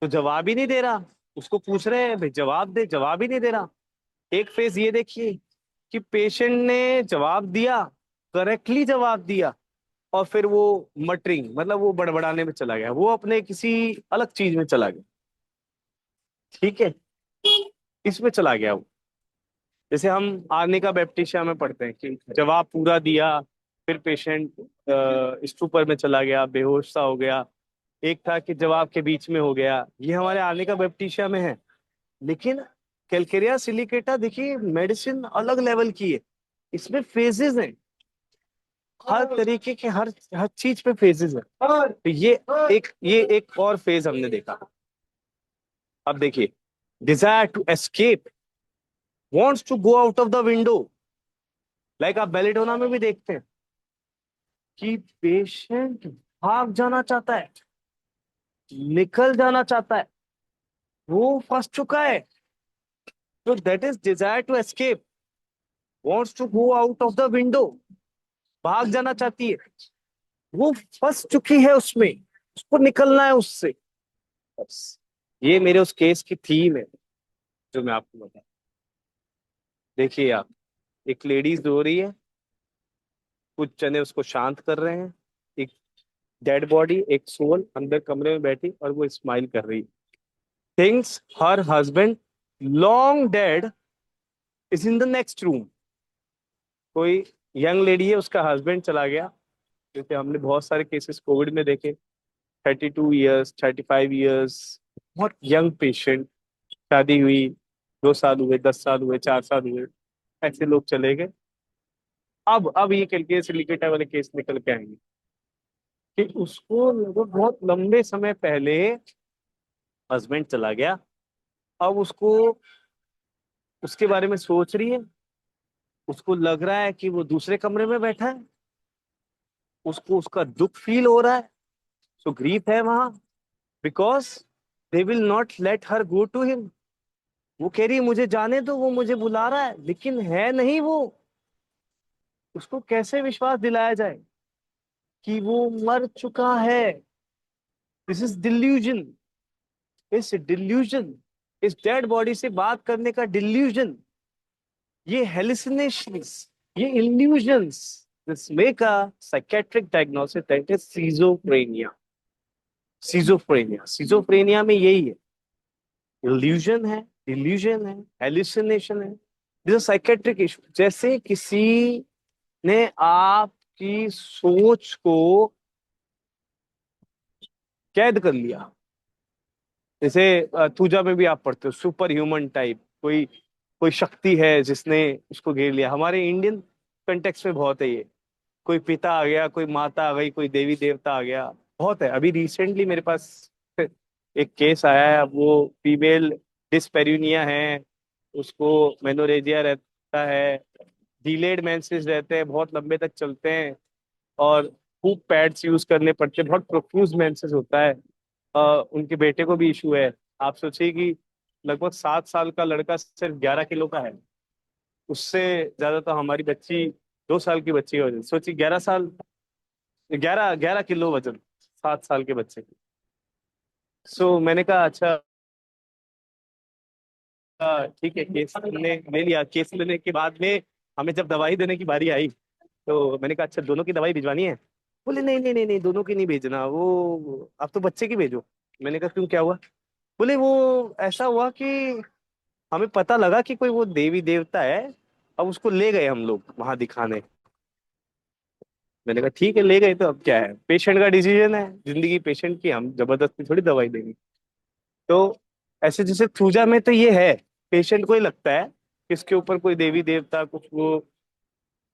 तो जवाब ही नहीं दे रहा। उसको पूछ रहे हैं भाई जवाब दे, जवाब ही नहीं दे रहा। एक फेज ये देखिए कि पेशेंट ने जवाब दिया, करेक्टली जवाब दिया, और फिर वो मटरिंग मतलब वो बड़बड़ाने में चला गया, वो अपने किसी अलग चीज में चला गया। ठीक है, इसमें चला गया वो। जैसे हम आर्निका का बैप्टिशा में पढ़ते हैं कि जवाब पूरा दिया, फिर पेशेंट स्टूपर में चला गया, बेहोश सा हो गया। एक था कि जवाब के बीच में हो गया, ये हमारे आर्निका का बैप्टिशा में है। लेकिन कैलकेरिया सिलिकेटा देखिए मेडिसिन अलग लेवल की है, इसमें फेजेस हैं, हर तरीके के हर हर चीज पे फेजेस है। तो ये एक और फेज हमने देखा। अब देखिए, desire to escape, wants to go out of the window. Like आप बेलेडोना में भी देखते हैं कि पेशेंट भाग जाना चाहता है, निकल जाना चाहता है, वो फंस चुका है। तो that is desire to escape, wants to go out of the window, भाग जाना चाहती है, वो फंस चुकी है उसमें, उसको निकलना है उससे। बस ये मेरे उस केस की थीम है जो मैं आपको बता। देखिए आप, एक लेडीज रो रही है, कुछ जने उसको शांत कर रहे हैं, एक डेड बॉडी, एक सोल अंदर कमरे में बैठी और वो स्माइल कर रही है। Things her husband long dead is in the next room. कोई यंग लेडी है, उसका हस्बैंड चला गया, क्योंकि हमने बहुत सारे केसेस कोविड में देखे। 32 ईयर्स, 35 ईयर्स, बहुत यंग पेशेंट, शादी हुई, 2 साल हुए, 10 साल हुए, 4 साल हुए, ऐसे लोग चले गए। अब ये केस सिलिकेटा वाले केस निकल के आएंगे कि उसको लगभग बहुत लंबे समय पहले हस्बैंड चला गया, अब उसको उसके बारे में सोच रही है, उसको लग रहा है कि वो दूसरे कमरे में बैठा है, उसको उसका दुख फील हो रहा है, सो ग्रीफ है वहां, because they will not let her go to him. वो कह रही है मुझे जाने दो, वो मुझे बुला रहा है, लेकिन है नहीं वो। उसको कैसे विश्वास दिलाया जाए कि वो मर चुका है? दिस इज डिल्यूजन, इस डिल्यूजन, इस डेड बॉडी से बात करने का डिल्यूजन, ये हेलुसिनेशंस, ये illusions, this make a psychiatric diagnosis that is schizophrenia. Schizophrenia में यही है, इल्यूजन है, डिल्यूजन है, हेलुसिनेशन है। This psychiatric issue. जैसे किसी ने आपकी सोच को कैद कर लिया। जैसे पूजा में भी आप पढ़ते हो सुपर ह्यूमन टाइप, कोई कोई शक्ति है जिसने उसको घेर लिया। हमारे इंडियन कंटेक्स्ट में बहुत है ये, कोई पिता आ गया, कोई माता आ गई, कोई देवी देवता आ गया, बहुत है। अभी रिसेंटली मेरे पास एक केस आया है, अब वो फीमेल डिस्पेरिनिया है, उसको मेनोरेजिया रहता है, डिलेड मेंसेस रहते हैं, बहुत लंबे तक चलते हैं, और खूब पैड्स यूज करने पड़ते हैं, बहुत प्रोफ्यूज मेंसेस होता है। उनके बेटे को भी इशू है। आप सोचिए कि लगभग 7 साल का लड़का सिर्फ 11 किलो का है, उससे ज्यादा तो हमारी बच्ची 2 साल की बच्ची है। सोचिए 11 साल, 11 11 किलो वजन 7 साल के बच्चे की। सो मैंने कहा अच्छा, ठीक है, केस हमने ले लिया। केस लेने के बाद में हमें जब दवाई देने की बारी आई, तो मैंने कहा अच्छा दोनों की दवाई भिजवानी है? बोले नहीं नहीं नहीं नहीं, दोनों की नहीं भेजना, वो आप तो बच्चे की भेजो। मैंने कहा क्यों, क्या हुआ? बोले वो ऐसा हुआ कि हमें पता लगा कि कोई वो देवी देवता है, अब उसको ले गए हम लोग वहां दिखाने। मैंने कहा ठीक है, ले गए तो अब क्या है, पेशेंट का डिसीजन है, जिंदगी पेशेंट की, हम जबरदस्ती थोड़ी दवाई देंगे। तो ऐसे जैसे थूजा में तो ये है, पेशेंट को ही लगता है कि इसके ऊपर कोई देवी देवता कुछ वो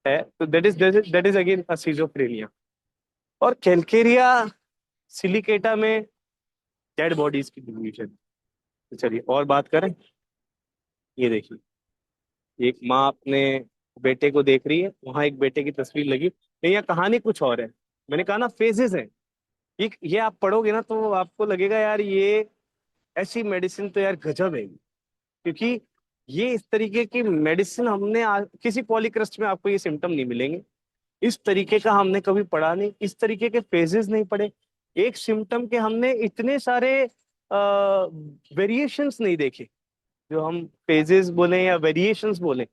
है, तो that is again a schizophrenia. और कैलकेरिया सिलिकेटा में डेड बॉडीज की डिल्यूजन। तो चलिए और बात करें। ये देखिए, एक माँ अपने बेटे को देख रही है, वहां एक बेटे की तस्वीर लगी, लेकिन यहाँ कहानी कुछ और है। मैंने कहा ना फेजेस है। ये आप पढ़ोगे ना तो आपको लगेगा यार ये ऐसी मेडिसिन तो यार गजब है, क्योंकि ये इस तरीके की मेडिसिन हमने किसी पॉलीक्रस्ट में आपको ये सिम्टम नहीं मिलेंगे। इस तरीके का हमने कभी पढ़ा नहीं, इस तरीके के फेजेस नहीं पढ़े। एक सिम्टम के हमने इतने सारे वेरिएशंस नहीं देखे, जो हम फेजेस बोले या वेरिएशंस बोले,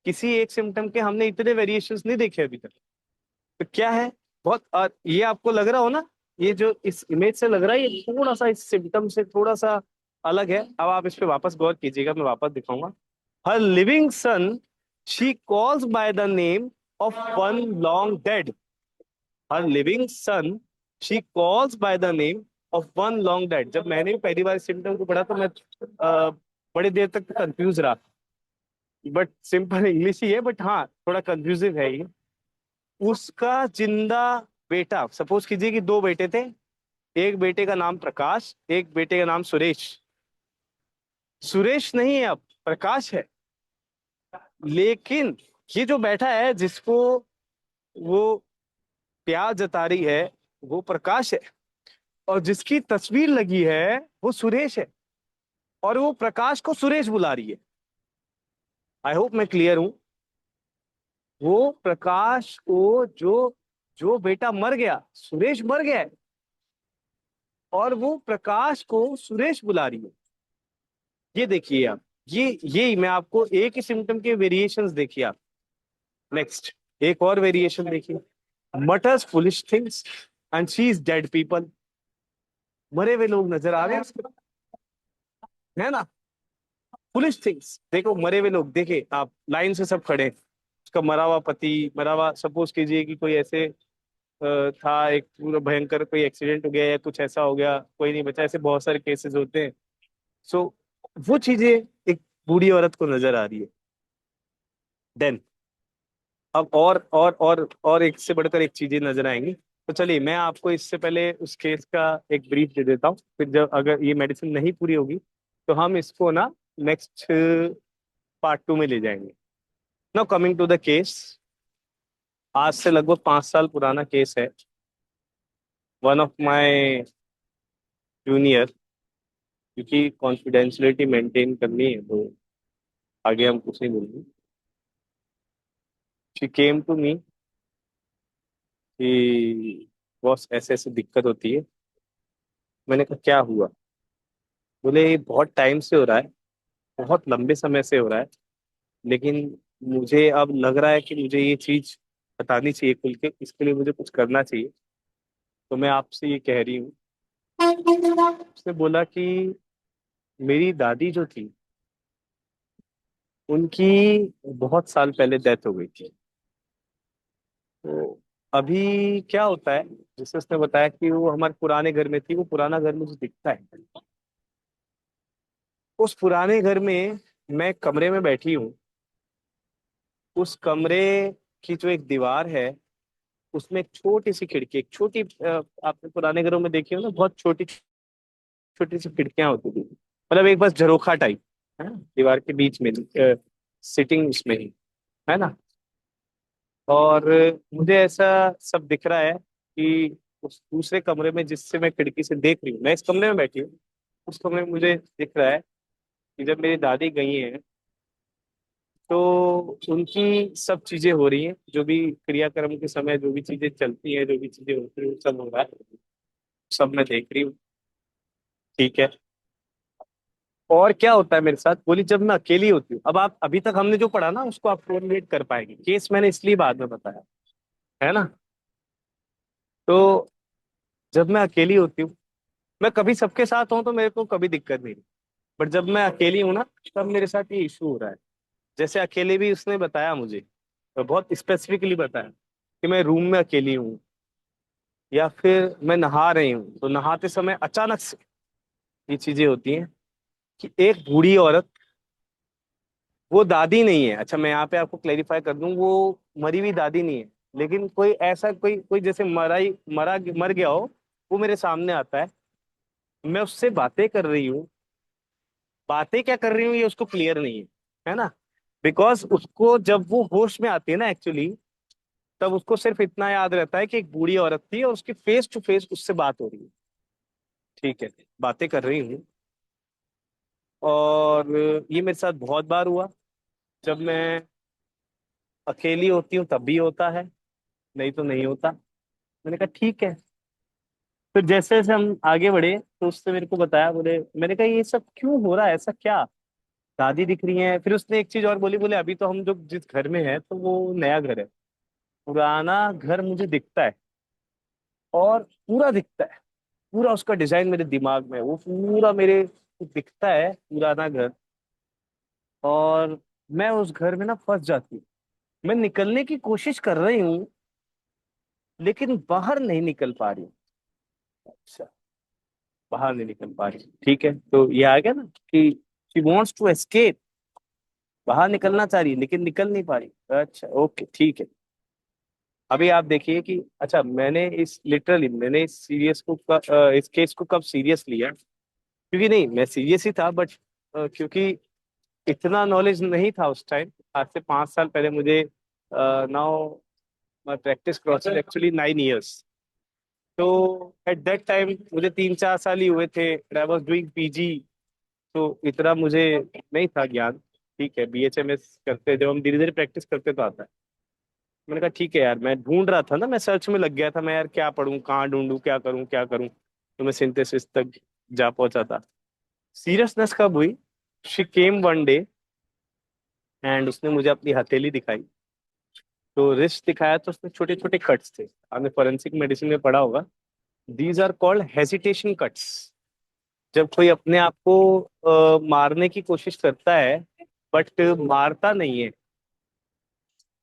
किसी एक सिम्टम के हमने इतने वेरिएशंस नहीं देखे अभी तक। तो क्या है, बहुत ये आपको लग रहा हो ना, ये जो इस इमेज से लग रहा है, ये थोड़ा सा इस सिम्टम से थोड़ा सा अलग है। अब आप इस पे वापस गौर कीजिएगा, मैं वापस दिखाऊंगा। Her living son she calls by the name of one long dead. Her living son she calls by the name of one long dead. जब मैंने भी पहली बार सिम्टम को पढ़ा तो मैं बड़ी देर तक कंफ्यूज रहा, बट सिंपल इंग्लिश ही है, बट हाँ थोड़ा कंफ्यूजिव है ये। उसका जिंदा बेटा, सपोज कीजिए कि दो बेटे थे, एक बेटे का नाम प्रकाश, एक बेटे का नाम सुरेश। सुरेश नहीं है अब, प्रकाश है। लेकिन ये जो बैठा है, जिसको वो प्यार जता रही है, वो प्रकाश है। और जिसकी तस्वीर लगी है वो सुरेश है, और वो प्रकाश को सुरेश बुला रही है। आई होप मैं क्लियर हूं। वो प्रकाश को, जो जो बेटा मर गया, सुरेश मर गया है, और वो प्रकाश को सुरेश बुला रही है। ये देखिए आप, ये मैं आपको एक ही सिम्टम के वेरिएशंस देखिए आप। नेक्स्ट, एक और वेरिएशन देखिए। Mutters foolish things and she is dead people. मरे हुए लोग नजर आ रहे हैं उसको, है ना। फुलिश थिंग्स, देखो मरे हुए लोग, देखे आप लाइन से सब खड़े हैं। उसका मरा हुआ पति, मरा हुआ, सपोज कीजिए कि कोई ऐसे था, एक पूरा भयंकर कोई एक्सीडेंट हो गया या कुछ ऐसा हो गया, कोई नहीं बचा, ऐसे बहुत सारे केसेस होते हैं। सो वो चीजें एक बूढ़ी औरत को नजर आ रही है। देन अब और एक से बढ़कर एक चीजें नजर आएंगी। तो चलिए मैं आपको इससे पहले उस केस का एक ब्रीफ दे देता हूँ, फिर जब अगर ये मेडिसिन नहीं पूरी होगी तो हम इसको ना नेक्स्ट पार्ट 2 में ले जाएंगे। Now coming to the case. आज से लगभग 5 साल पुराना केस है। वन ऑफ माय जूनियर, क्योंकि कॉन्फिडेंशियलिटी मेंटेन करनी है तो आगे हम कुछ नहीं बोलेंगे। शी केम टू मी कि बॉस ऐसे ऐसे दिक्कत होती है। मैंने कहा क्या हुआ? बोले ये बहुत टाइम से हो रहा है, बहुत लंबे समय से हो रहा है, लेकिन मुझे अब लग रहा है कि मुझे ये चीज बतानी चाहिए खुल के, इसके लिए मुझे कुछ करना चाहिए। तो मैं आपसे ये कह रही हूँ। उसने बोला कि मेरी दादी जो थी, उनकी बहुत साल पहले डेथ हो गई थी। तो अभी क्या होता है, जैसे उसने बताया कि वो हमारे पुराने घर में थी, वो पुराना घर मुझे दिखता है। उस पुराने घर में मैं कमरे में बैठी हूँ। उस कमरे की जो एक दीवार है, उसमें एक छोटी सी खिड़की, एक छोटी आपने पुराने घरों में देखी हो ना, बहुत छोटी छोटी सी खिड़कियां होती थी, मतलब एक बस झरोखा टाइप है ना, दीवार के बीच में, सिटिंग उसमें ही, है ना। और मुझे ऐसा सब दिख रहा है कि उस दूसरे कमरे में, जिससे मैं खिड़की से देख रही हूँ, मैं इस कमरे में बैठी हूँ, उस कमरे में मुझे दिख रहा है कि जब मेरी दादी गई हैं तो उनकी सब चीजें हो रही हैं, जो भी क्रियाक्रम के समय जो भी चीजें चलती हैं, जो भी चीजें होती हैं, वो सब हो रहा है, सब मैं देख रही हूँ। ठीक है। और क्या होता है मेरे साथ, बोली जब मैं अकेली होती हूँ। अब आप अभी तक हमने जो पढ़ा ना, उसको आप कोरिलेट कर पाएंगे, केस मैंने इसलिए बाद में बताया, है ना। तो जब मैं अकेली होती हूँ, मैं कभी सबके साथ हूँ तो मेरे को कभी दिक्कत नहीं, बट जब मैं अकेली हूँ ना, तब मेरे साथ ये इशू हो रहा है। जैसे अकेले भी उसने बताया मुझे, तो बहुत स्पेसिफिकली बताया कि मैं रूम में अकेली हूँ, या फिर मैं नहा रही हूँ तो नहाते समय अचानक से ये चीजें होती हैं कि एक बूढ़ी औरत, वो दादी नहीं है, अच्छा मैं यहाँ पे आपको क्लेरिफाई कर दूं, वो मरी हुई दादी नहीं है, लेकिन कोई ऐसा, कोई कोई जैसे मर गया हो, वो मेरे सामने आता है। मैं उससे बातें कर रही हूँ, बातें क्या कर रही हूँ ये उसको क्लियर नहीं है ना। बिकॉज उसको जब वो होश में आती है ना एक्चुअली, तब उसको सिर्फ इतना याद रहता है कि एक बूढ़ी औरत थी और उसकी फेस टू फेस उससे बात हो रही है। ठीक है, बातें कर रही हूँ। और ये मेरे साथ बहुत बार हुआ। जब मैं अकेली होती हूँ तब भी होता है, नहीं तो नहीं होता। मैंने कहा ठीक है, फिर जैसे जैसे हम आगे बढ़े तो उसने मेरे को बताया, बोले, मैंने कहा ये सब क्यों हो रहा है, ऐसा क्या? दादी दिख रही है। फिर उसने एक चीज और बोली, बोले अभी तो हम जो जिस घर में है तो वो नया घर है, पुराना घर मुझे दिखता है, और पूरा दिखता है, पूरा उसका डिजाइन मेरे दिमाग में है, वो पूरा मेरे को दिखता है पुराना घर। और मैं उस घर में ना फंस जाती हूँ। मैं निकलने की कोशिश कर रही हूँ, लेकिन बाहर नहीं निकल पा रही हूँ। अच्छा, बाहर नहीं निकल पा रही, ठीक है, तो ये आ गया ना कि शी वॉन्ट्स टू एस्केप, बाहर निकलना चाह रही है लेकिन निकल नहीं पा रही। अच्छा, ओके, ठीक है। अभी आप देखिए कि अच्छा, मैंने इस लिटरली मैंने इस सीरियस को इस केस को कब सीरियस लिया, क्योंकि नहीं, मैं सीरियस ही था, बट क्योंकि इतना नॉलेज नहीं था उस टाइम। आज से 5 साल पहले मुझे, now my practice crosses actually 9 years। तो एट दैट टाइम मुझे 3-4 साल ही हुए थे, आई वॉज डूइंग पीजी। तो इतना मुझे नहीं था ज्ञान। ठीक है, बीएचएमएस करते, जब हम धीरे धीरे प्रैक्टिस करते तो आता है। मैंने कहा ठीक है यार, मैं ढूंढ रहा था ना, मैं सर्च में लग गया था, मैं यार क्या पढूं, कहाँ ढूंढूं, क्या करूं क्या करूं, तो मैं सिंथेसिस तक जा पहुंचा था। सीरियसनेस कब हुई? She came one day and उसने मुझे अपनी हथेली दिखाई। तो रिस्ट दिखाया तो उसमें छोटे छोटे कट्स थे। आपने फोरेंसिक मेडिसिन में पढ़ा होगा, these are called hesitation cuts. जब कोई अपने आप को मारने की कोशिश करता है बट मारता नहीं है,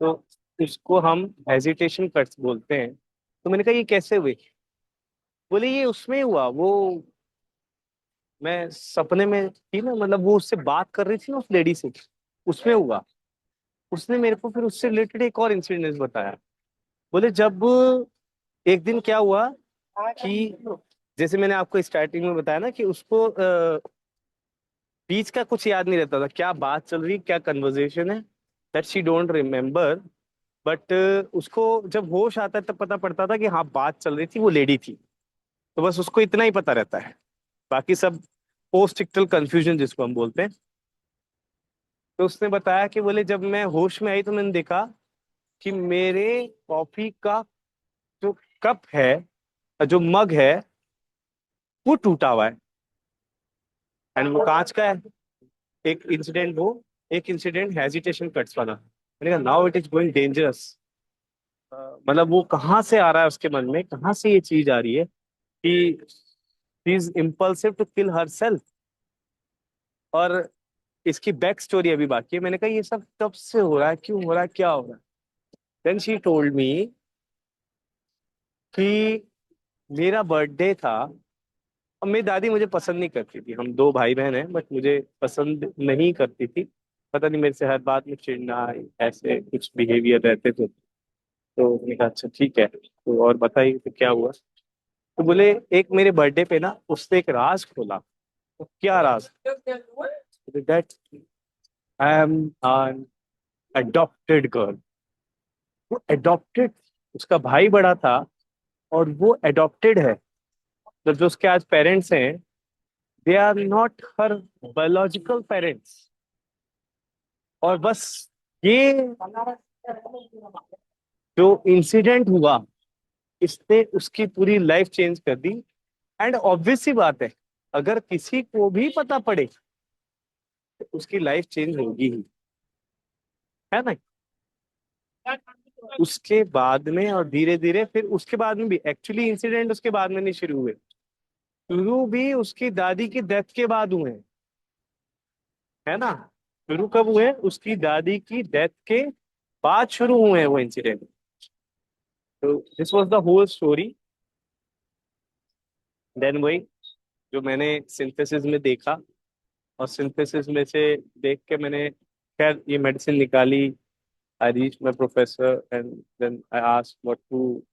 तो उसको हम हेजिटेशन कट्स बोलते हैं। तो मैंने कहा ये कैसे हुए? बोले ये उसमें हुआ, वो मैं सपने में थी ना, मतलब वो उससे बात कर रही थी ना उस लेडी से, उसमें हुआ। उसने मेरे को फिर उससे रिलेटेड एक और इंसिडेंट बताया। बोले जब एक दिन क्या हुआ कि जैसे मैंने आपको स्टार्टिंग में बताया ना कि उसको बीच का कुछ याद नहीं रहता था, क्या बात चल रही, क्या कन्वर्जेशन है, that she don't remember. But उसको जब होश आता है तब पता पड़ता था कि हाँ बात चल रही थी, वो लेडी थी। तो बस उसको इतना ही पता रहता है, बाकी सब पोस्ट इक्टल कंफ्यूजन जिसको हम बोलते हैं। तो उसने बताया कि बोले जब मैं होश में आई तो मैंने देखा कि मेरे कॉफी का जो कप है, जो मग है, वो टूटा हुआ है, एंड वो कांच का है। एक इंसिडेंट हेजिटेशन कट्स वाला। मैंने कहा now it is going dangerous. मतलब वो कहाँ से आ रहा है उसके मन में, कहाँ से ये चीज आ रही है कि she is impulsive to kill herself. और इसकी बैक स्टोरी अभी बाकी है। मैंने कहा ये सब कब से हो रहा है, क्यों हो रहा है, क्या हो रहा है? देन शी टोल्ड मी कि मेरा बर्थडे था। अब मेरी दादी मुझे पसंद नहीं करती थी, हम 2 भाई बहन हैं, बट मुझे पसंद नहीं करती थी। पता नहीं, मेरे से हर बात में चिढ़ना, ऐसे कुछ बिहेवियर रहते थे। तो मैंने कहा अच्छा ठीक है, तो और बताइए तो क्या हुआ? तो बोले एक मेरे बर्थडे पे ना उसने एक राज खोला। तो क्या राज? That I am an adopted girl. वो एडॉप्टेड, उसका भाई बड़ा था और वो एडॉप्टेड है। तो जो उसके आज पेरेंट्स हैं, they are not her biological parents. और बस ये जो इंसिडेंट हुआ, इसने उसकी पूरी लाइफ चेंज कर दी। एंड ऑब्वियस सी बात है, अगर किसी को भी पता पड़े तो उसकी लाइफ चेंज होगी ही, है ना? उसके बाद में और धीरे धीरे फिर उसके बाद में भी एक्चुअली इंसिडेंट उसके बाद में नहीं शुरू हुए, शुरू भी उसकी दादी की डेथ के बाद हुए हैं, है ना? शुरू कब हुए? उसकी दादी की डेथ के बाद शुरू हुए हैं वो इंसिडेंट। तो this was the whole story. Then वही जो मैंने सिंथेसिस में देखा, और सिंथेसिस में से देख के मैंने खैर ये मेडिसिन निकाली। I reach my professor and then I asked what to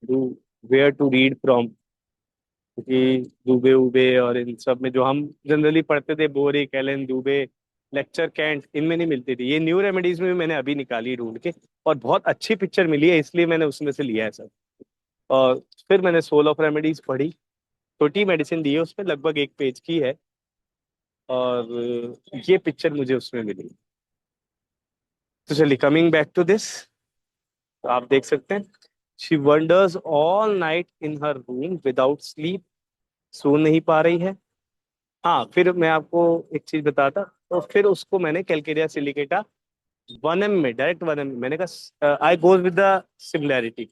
do, where to read from. क्योंकि दुबे उबे और इन सब में जो हम जनरली पढ़ते थे, Boericke, Allen Dubey, lecture Kent, इनमें नहीं मिलती थी। ये न्यू रेमेडीज में भी मैंने अभी निकाली ढूंढ के, और बहुत अच्छी पिक्चर मिली है, इसलिए मैंने उसमें से लिया है सर। और फिर मैंने सोल ऑफ रेमेडीज पढ़ी, छोटी मेडिसिन दी है उसमें, लगभग 1 पेज की है। और ये पिक्चर मुझे उसमें मिली। तो चलिए, कमिंग बैक टू दिस, तो आप देख सकते हैं she wanders all night in her room without sleep, सो नहीं पा रही है। हाँ, फिर मैं आपको एक चीज बताता, तो फिर उसको मैंने कैलकेरिया सिलिकेटा 1M में, डायरेक्ट 1M में मैंने कहा I goes with the similarity,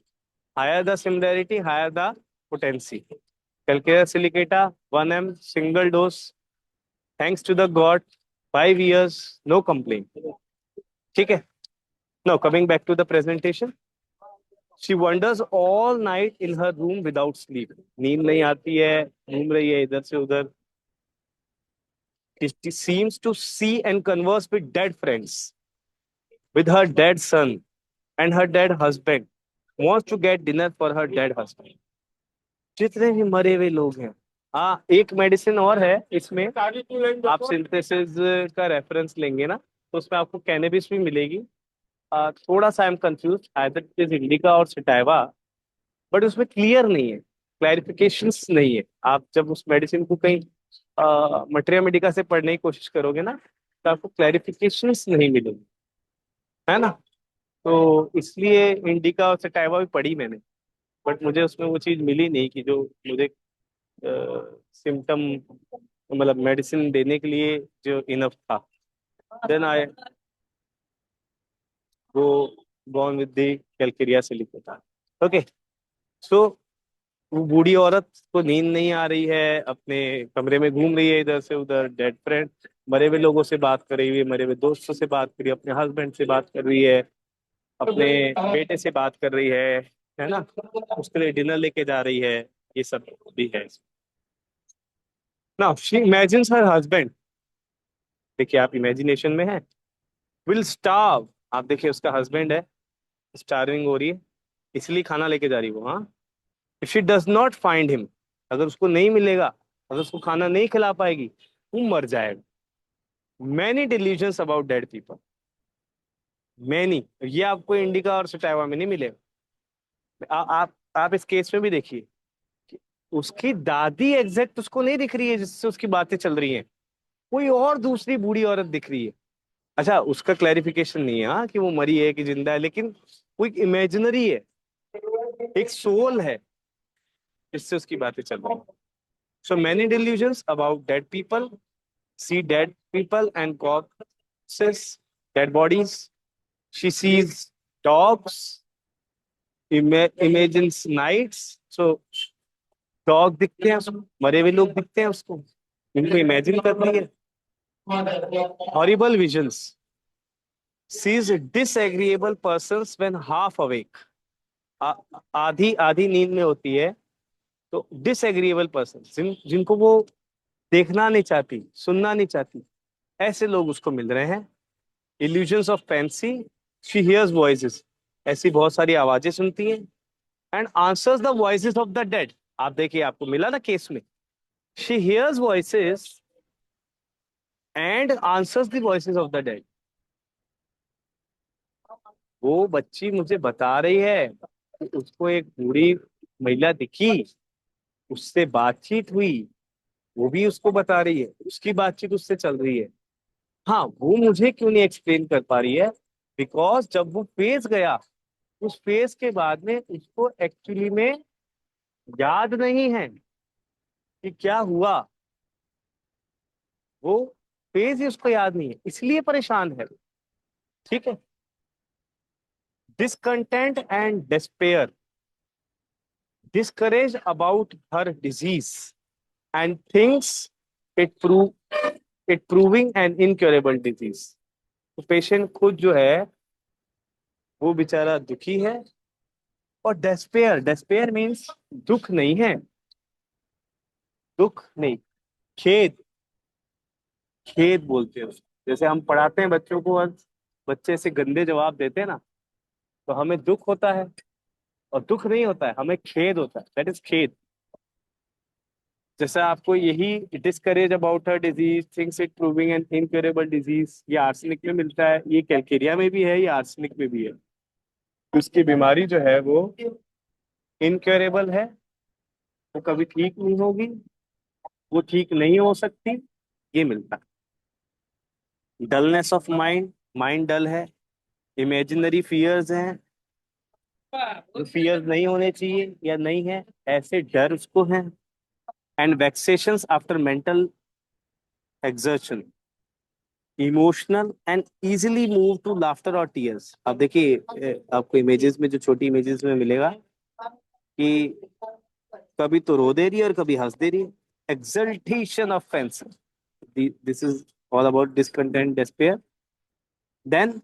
higher the similarity higher the potency. Calcarea silicata 1M single dose, thanks to the god, 5 years, no complain. ठीक है। Now coming back to the presentation, she wanders all night in her room without sleep, नींद नहीं आती है, घूम रही है इधर से उधर। She seems to see and converse with dead friends, with her dead son and her dead husband. Wants to get dinner for her dead husband. जितने भी मरे हुए लोग हैं। हाँ, एक मेडिसिन और है इसमें, आप सिंथेसिस का रेफरेंस लेंगे ना, तो उसमें आपको कैनेबिस भी मिलेगी। थोड़ा सा I am confuse, either it is indica और सिटाइवा, बट उसमें क्लियर नहीं है, क्लैरिफिकेशंस नहीं है। आप जब उस मेडिसिन को कहीं मटेरिया मेडिका से पढ़ने की कोशिश करोगे ना, तो आपको क्लैरिफिकेशंस नहीं मिलेंगे, है ना। तो इसलिए इंडिका और सटाइवा भी पढ़ी मैंने, बट मुझे उसमें वो चीज मिली नहीं कि जो मुझे सिम्टम, मतलब मेडिसिन देने के लिए जो इनफ था। Then I go gone with the calcarea silicata. Okay. So वो बूढ़ी औरत को नींद नहीं आ रही है, अपने कमरे में घूम रही है इधर से उधर, डेड फ्रेंड, मरे हुए लोगों से बात कर रही है, मरे हुए दोस्तों से बात कर रही है, अपने हस्बैंड से बात कर रही है, अपने बेटे से बात कर रही है ना, उसके लिए डिनर लेके जा रही है, ये सब भी है। Now she imagines her husband, देखिए आप इमेजिनेशन में है, विल स्टार्व, आप देखिए उसका हस्बैंड है, स्टार्विंग हो रही है, इसलिए खाना लेके जा रही है वो। हाँ, if she does not find him, अगर उसको नहीं मिलेगा, अगर उसको खाना नहीं खिला पाएगी, वो मर जाएगा। Many delusions about dead people, many, ये आपको इंडिका और सटाइवा में नहीं मिलेगा। आप इस केस में भी देखिए कि उसकी दादी एग्जैक्ट उसको नहीं दिख रही है जिससे उसकी बातें चल रही हैं, कोई और दूसरी बूढ़ी औरत दिख रही है। अच्छा, उसका क्लैरिफिकेशन नहीं है हाँ कि वो मरी है कि जिंदा है, लेकिन वो एक इमेजिनरी है, एक सोल है जिससे उसकी बातें चल रही है। So many delusions about dead people, see dead people and corpses, dead bodies. She sees dogs, imagines nights. So dog दिखते हैं उसको, मरे हुए लोग दिखते हैं उसको, इनको इमेजिन कर रही है। Horrible visions, sees disagreeable persons when half awake, आधी आधी नींद में होती है, तो डिसएग्रीएबल पर्सन, जिनको वो देखना नहीं चाहती, सुनना नहीं चाहती, ऐसे लोग उसको मिल रहे हैं। Illusions of fancy, she hears voices, ऐसी बहुत सारी आवाजें सुनती है। And answers the voices of the dead, आप देखिए आपको मिला ना केस में, she hears voices and answers the voices of the dead. वो बच्ची मुझे बता रही है कि उसको एक बूढ़ी महिला दिखी, उससे बातचीत हुई, वो भी उसको बता रही है, उसकी बातचीत उससे चल रही है। हाँ, वो मुझे क्यों नहीं एक्सप्लेन कर पा रही है, बिकॉज जब वो फेज गया, उस फेज के बाद में उसको एक्चुअली में याद नहीं है कि क्या हुआ, वो फेज ही उसको याद नहीं है, इसलिए परेशान है। ठीक है। Discontent and despair, discouraged about her disease and thinks it proving an incurable disease। तो पेशेंट खुद जो है वो बेचारा दुखी है। और डेस्पेयर, डेस्पेयर मीन्स दुख नहीं है, दुख नहीं, खेद, खेद बोलते हैं उसको। जैसे हम पढ़ाते हैं बच्चों को और बच्चे से गंदे जवाब देते हैं ना, तो हमें दुख होता है, और दुख नहीं होता है, हमें खेद होता है, दैट इज खेद। जैसे आपको यही discourage about her disease, thinks it proving an incurable disease, ये आर्सेनिक में मिलता है, ये कैलकेरिया में भी है, ये आर्सेनिक में भी है। उसकी बीमारी जो है वो इनक्योरेबल है, वो कभी ठीक नहीं होगी, वो ठीक नहीं हो सकती, ये मिलता है। डलनेस ऑफ माइंड, माइंड डल है, इमेजिनरी फियर्स हैं, जो फियर नहीं होने चाहिए या नहीं है, ऐसे डर उसको है। And vexations after mental exertion, emotional and easily move to laughter or tears. अब देखिए आपको इमेजेस में, जो छोटी इमेजेस में मिलेगा कि कभी तो रो दे रही है और कभी हंस दे रही है। Exaltation of fancy, this is all about discontent, despair. Then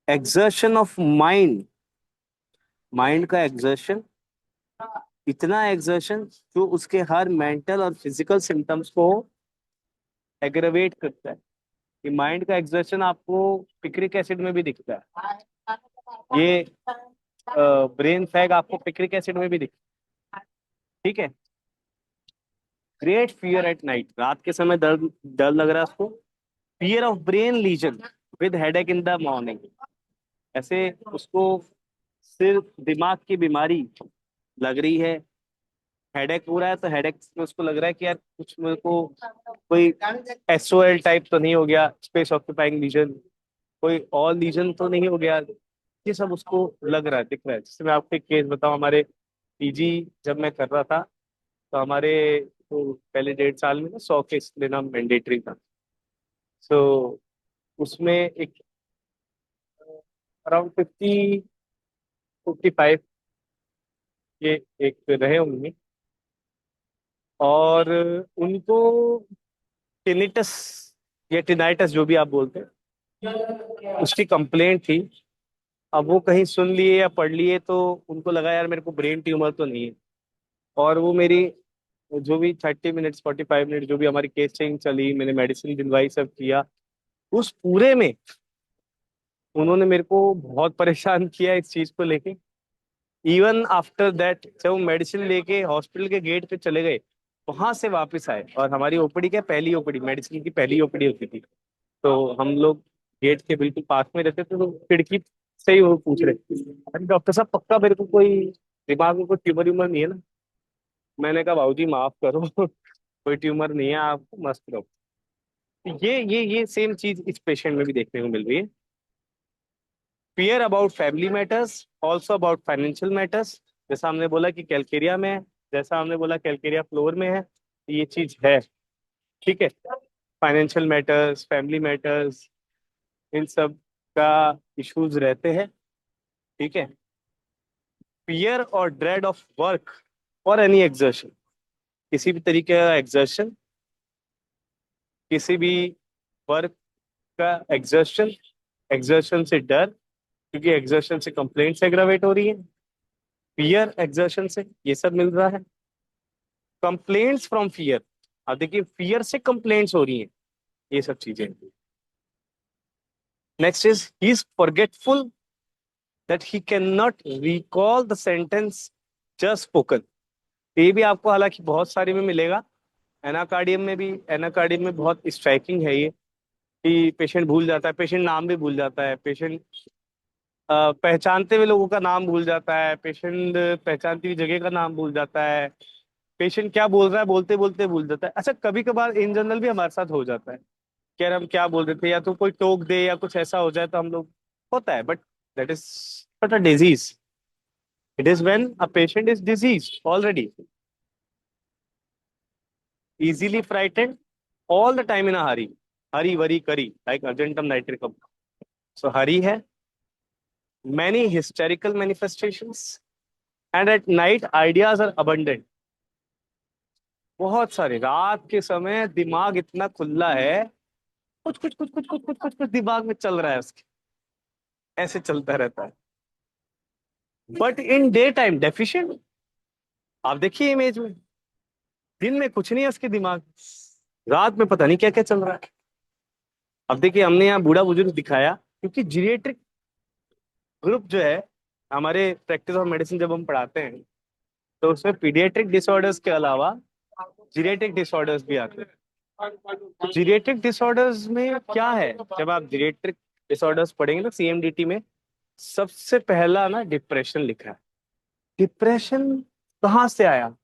exertion of mind, mind का एक्सर्शन, इतना एक्सर्शन जो उसके हर मेंटल और फिजिकल सिम्टम्स को एग्रवेट करता है। ये माइंड का एक्सर्शन आपको पिक्रिक एसिड में भी दिखता है। ये ब्रेन फैग आपको पिक्रिक एसिड में भी दिखता है। ठीक है। ग्रेट फियर एट नाइट, रात के समय डर, डर लग रहा है उसको। Fear of brain lesion with headache in the morning, ऐसे उसको सिर दिमाग की बीमारी लग रही है, हेडेक हो रहा है, तो हेडेक में उसको लग रहा है कि यार कुछ मेरे को कोई एसओएल टाइप तो नहीं हो गया, स्पेस ऑक्यूपाइंग लीजन, कोई और लीजन तो नहीं हो गया। ये सब उसको लग रहा है, दिख रहा है। जैसे मैं आपको एक केस बताऊं, हमारे पीजी जब मैं कर रहा था, तो हमारे तो पहले 1.5 साल में ना 100 केस लेना मैंडेटरी था। सो उसमें एक अराउंड 50-55 ये एक रहे होंगे, और उनको टिनिटस या टिनाइटस जो भी आप बोलते हैं, उसकी कंप्लेंट थी। अब वो कहीं सुन लिए या पढ़ लिए, तो उनको लगा यार मेरे को ब्रेन ट्यूमर तो नहीं है। और वो मेरी जो भी 30 मिनट्स 45 मिनट जो भी हमारी केस चेंज चली, मैंने मेडिसिन दिलवाई, सब किया, उस पूरे में उन्होंने मेरे को बहुत परेशान किया इस चीज को लेके। इवन आफ्टर दैट, जब वो मेडिसिन लेके हॉस्पिटल के गेट पे चले गए, वहां से वापस आए, और हमारी ओपीडी क्या, पहली ओपीडी, मेडिसिन की पहली ओपीडी होती थी, तो हम लोग गेट के बिल्कुल पास में रहते थे, तो खिड़की से ही वो पूछ रहे, अरे डॉक्टर साहब पक्का मेरे को कोई दिमाग में कोई ट्यूमर व्यूमर नहीं है ना? मैंने कहा भाऊजी माफ करो कोई ट्यूमर नहीं है, आप मस्त रहो। ये सेम चीज इस पेशेंट में भी देखने को मिल रही है। Fear about family matters, also about financial matters. जैसा हमने बोला कि कैलकेरिया में है, जैसा हमने बोला कैलकेरिया फ्लोर में है, तो ये चीज है। ठीक है। फाइनेंशियल मैटर्स, फैमिली मैटर्स, इन सब का इश्यूज रहते हैं। ठीक है। फियर और ड्रेड ऑफ वर्क और एनी एक्सर्शन, किसी भी तरीके का एक्सर्शन, किसी भी वर्क का एक्सर्शन, एक्सर्शन से डर, क्योंकि एक्सर्शन से कंप्लेंट्स एग्रावेट हो रही है। फियर एक्सर्शन से ये सब मिल रहा है। कंप्लेंट्स फ्रॉम फियर, अब देखिए फियर से कंप्लेंट्स हो रही हैं, ये सब चीजें। Next is he is forgetful that he can not recall the sentence just spoken. ये भी आपको हालांकि बहुत सारे में मिलेगा। एनाकार्डियम में भी, एनाकार्डियम में बहुत स्ट्राइकिंग है ये, कि पेशेंट भूल जाता है, पेशेंट नाम भी भूल जाता है, पेशेंट पहचानते हुए लोगों का नाम भूल जाता है, पेशेंट पहचानती हुई जगह का नाम भूल जाता है, पेशेंट क्या बोल रहा है बोलते बोलते भूल जाता है। अच्छा, कभी कभार इन जनरल भी हमारे साथ हो जाता है कि यार हम क्या बोल रहे थे, या तो कोई टोक दे या कुछ ऐसा हो जाए तो हम लोग, होता है, but that is not a disease. It is when a patient is disease already, easily frightened, all the time in a hurry, hurry worry curry like argentum nitricum. So hurry है, many hysterical manifestations, and at night ideas are abundant। बहुत सारे, रात के समय दिमाग इतना खुला है, कुछ कुछ कुछ कुछ कुछ कुछ कुछ कुछ दिमाग में चल रहा है उसके, ऐसे चलता रहता है। But in day time deficient, आप देखिए इमेज में, दिन में कुछ नहीं है उसके दिमाग, रात में पता नहीं क्या क्या चल रहा है। अब देखिए हमने यहाँ बूढ़ा बुजुर्ग दिखाया, क्योंकि जीरिएट्रिक ग्रुप जो है, हमारे प्रैक्टिस ऑफ मेडिसिन जब हम पढ़ाते हैं, तो उसमें पीडियाट्रिक डिसऑर्डर्स के अलावा जीरियाट्रिक डिसऑर्डर्स भी आते हैं। तो जीरियाट्रिक डिसऑर्डर्स में क्या है, जब आप जीरियाट्रिक डिसऑर्डर्स पढ़ेंगे ना सीएमडीटी में, सबसे पहला ना डिप्रेशन लिखा है। डिप्रेशन कहाँ से आया?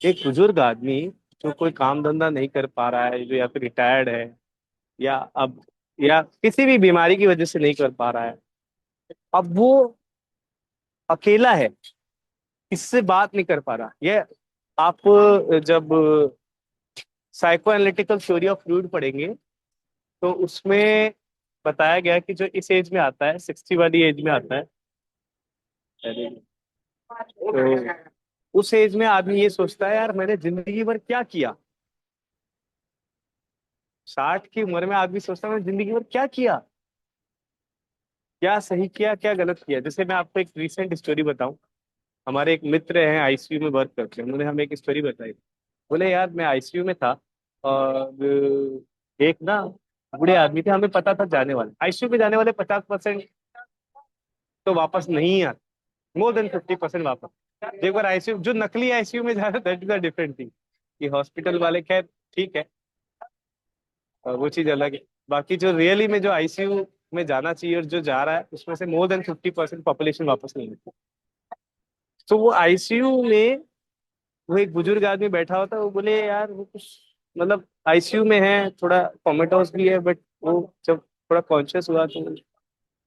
एक बुजुर्ग आदमी जो कोई काम धंधा नहीं कर पा रहा है, जो या फिर रिटायर्ड है, या अब, या किसी भी बीमारी की वजह से नहीं कर पा रहा है, अब वो अकेला है, किससे बात नहीं कर पा रहा। ये आप जब psycho analytical theory of fluid पढ़ेंगे तो उसमें बताया गया कि जो इस एज में आता है, 60 वाली एज में आता है, तो उस एज में आदमी ये सोचता है यार मैंने जिंदगी भर क्या किया। 60 की उम्र में आदमी सोचता है मैंने जिंदगी भर क्या किया, क्या सही किया क्या गलत किया। जैसे मैं आपको एक रिसेंट स्टोरी बताऊं, हमारे एक मित्र हैं आईसीयू में वर्क करते हैं, उन्होंने हमें एक स्टोरी बताई। बोले यार मैं आईसीयू में था और एक ना बूढ़े आदमी थे, हमें पता था जाने वाले आईसीयू में जाने वाले 50% तो वापस नहीं आते, मोर देन 50% वापस। एक बार आईसीयू जो नकली आईसीयू में जा रहा, that is a different thing. कि हॉस्पिटल वाले खैर ठीक है, वो चीज अलग है। बाकी जो रियली में जो आईसीयू में जाना चाहिए और जो जा रहा है उसमें से मोर देन 50% पॉपुलेशन वापस नहीं आती। तो वो आईसीयू में वो एक बुजुर्ग आदमी बैठा होता, वो बोले यार वो कुछ मतलब आईसीयू में है, थोड़ा कॉमेटोस भी है, बट वो जब थोड़ा कॉन्शियस हुआ तो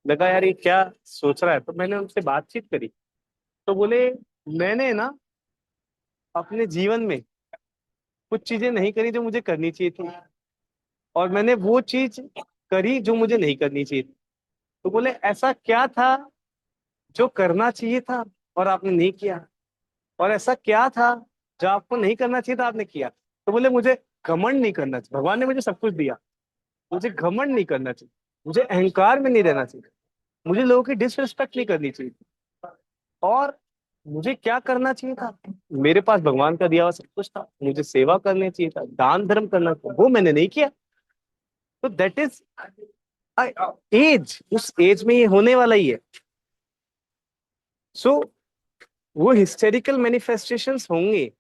लगा यार ये क्या सोच रहा है। तो मैंने उनसे बातचीत करी, तो बोले मैंने ना अपने जीवन में कुछ चीजें नहीं करी जो मुझे करनी चाहिए थी, और मैंने वो चीज करी जो मुझे नहीं करनी चाहिए थी। तो बोले ऐसा क्या था जो करना चाहिए था और आपने नहीं किया, और ऐसा क्या था जो आपको नहीं करना चाहिए था आपने किया। तो बोले मुझे घमंड नहीं करना चाहिए, भगवान ने मुझे सब कुछ दिया, मुझे घमंड नहीं करना चाहिए, मुझे अहंकार में नहीं रहना चाहिए, मुझे लोगों की डिसरिस्पेक्ट नहीं करनी चाहिए थी। और मुझे क्या करना चाहिए था, मेरे पास भगवान का दिया हुआ सब कुछ था, मुझे सेवा करनी चाहिए था, दान धर्म करना था, वो मैंने नहीं किया। तो दैट इज एज, उस एज में ये होने वाला ही है। सो वो हिस्टेरिकल मैनिफेस्टेशंस होंगे,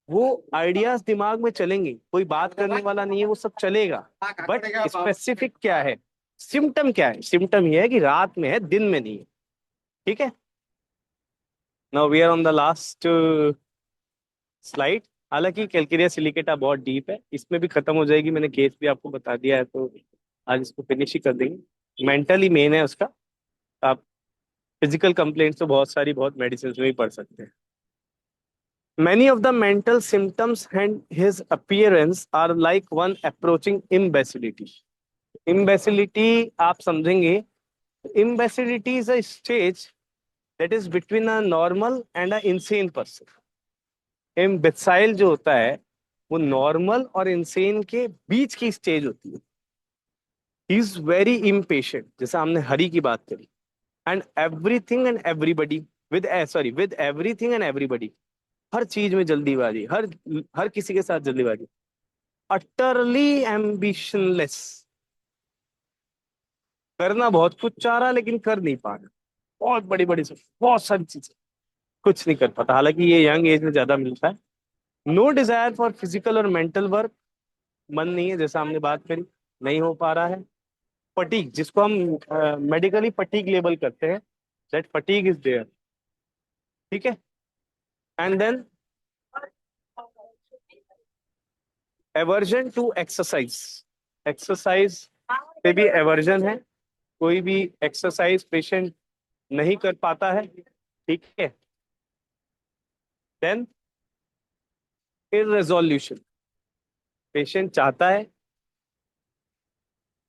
वो आइडियाज दिमाग में चलेंगे, कोई बात करने वाला नहीं है, वो सब चलेगा। बट स्पेसिफिक क्या है, सिम्टम क्या है, सिम्टम ये है कि रात में है दिन में नहीं है। ठीक है, now we are on the last slide. हालांकि कैलकेरिया सिलिकेटा बहुत डीप है, इसमें भी खत्म हो जाएगी, मैंने केस भी आपको बता दिया है, तो आज इसको फिनिश ही कर देंगे। मेंटली मेन है उसका। आप फिजिकल कंप्लेंट्स तो बहुत सारी बहुत मेडिसिन में ही पढ़ सकते हैं। Many of the mental symptoms and his appearance are like one approaching imbecility. Imbecility आप समझेंगे, imbecility is a stage that is between a normal and a insane person. Imbecile जो होता है वो नॉर्मल और इंसेन के बीच की स्टेज होती है। ही इज वेरी इम्पेशेंट, जैसे हमने हरी की बात करी, and everything and everybody with sorry with everything and everybody, हर चीज में जल्दीबाजी, हर हर किसी के साथ जल्दीबाजी, अटरली एम्बिशनलेस, करना बहुत कुछ चाह रहा लेकिन कर नहीं पा रहा, बहुत बड़ी बड़ी बहुत सारी चीजें कुछ नहीं कर पाता। हालांकि ये यंग एज में ज्यादा मिलता है। नो डिजायर फॉर फिजिकल और मेंटल वर्क, मन नहीं है, जैसा हमने बात करी, नहीं हो पा रहा है। फटीग, जिसको हम मेडिकली फटीग लेबल करते हैं, दैट फटीग इज देयर। ठीक है, and then aversion to exercise, exercise पे भी एवर्जन है, कोई भी एक्सरसाइज पेशेंट नहीं कर पाता है। ठीक है, देन इरेजोल्यूशन, पेशेंट चाहता है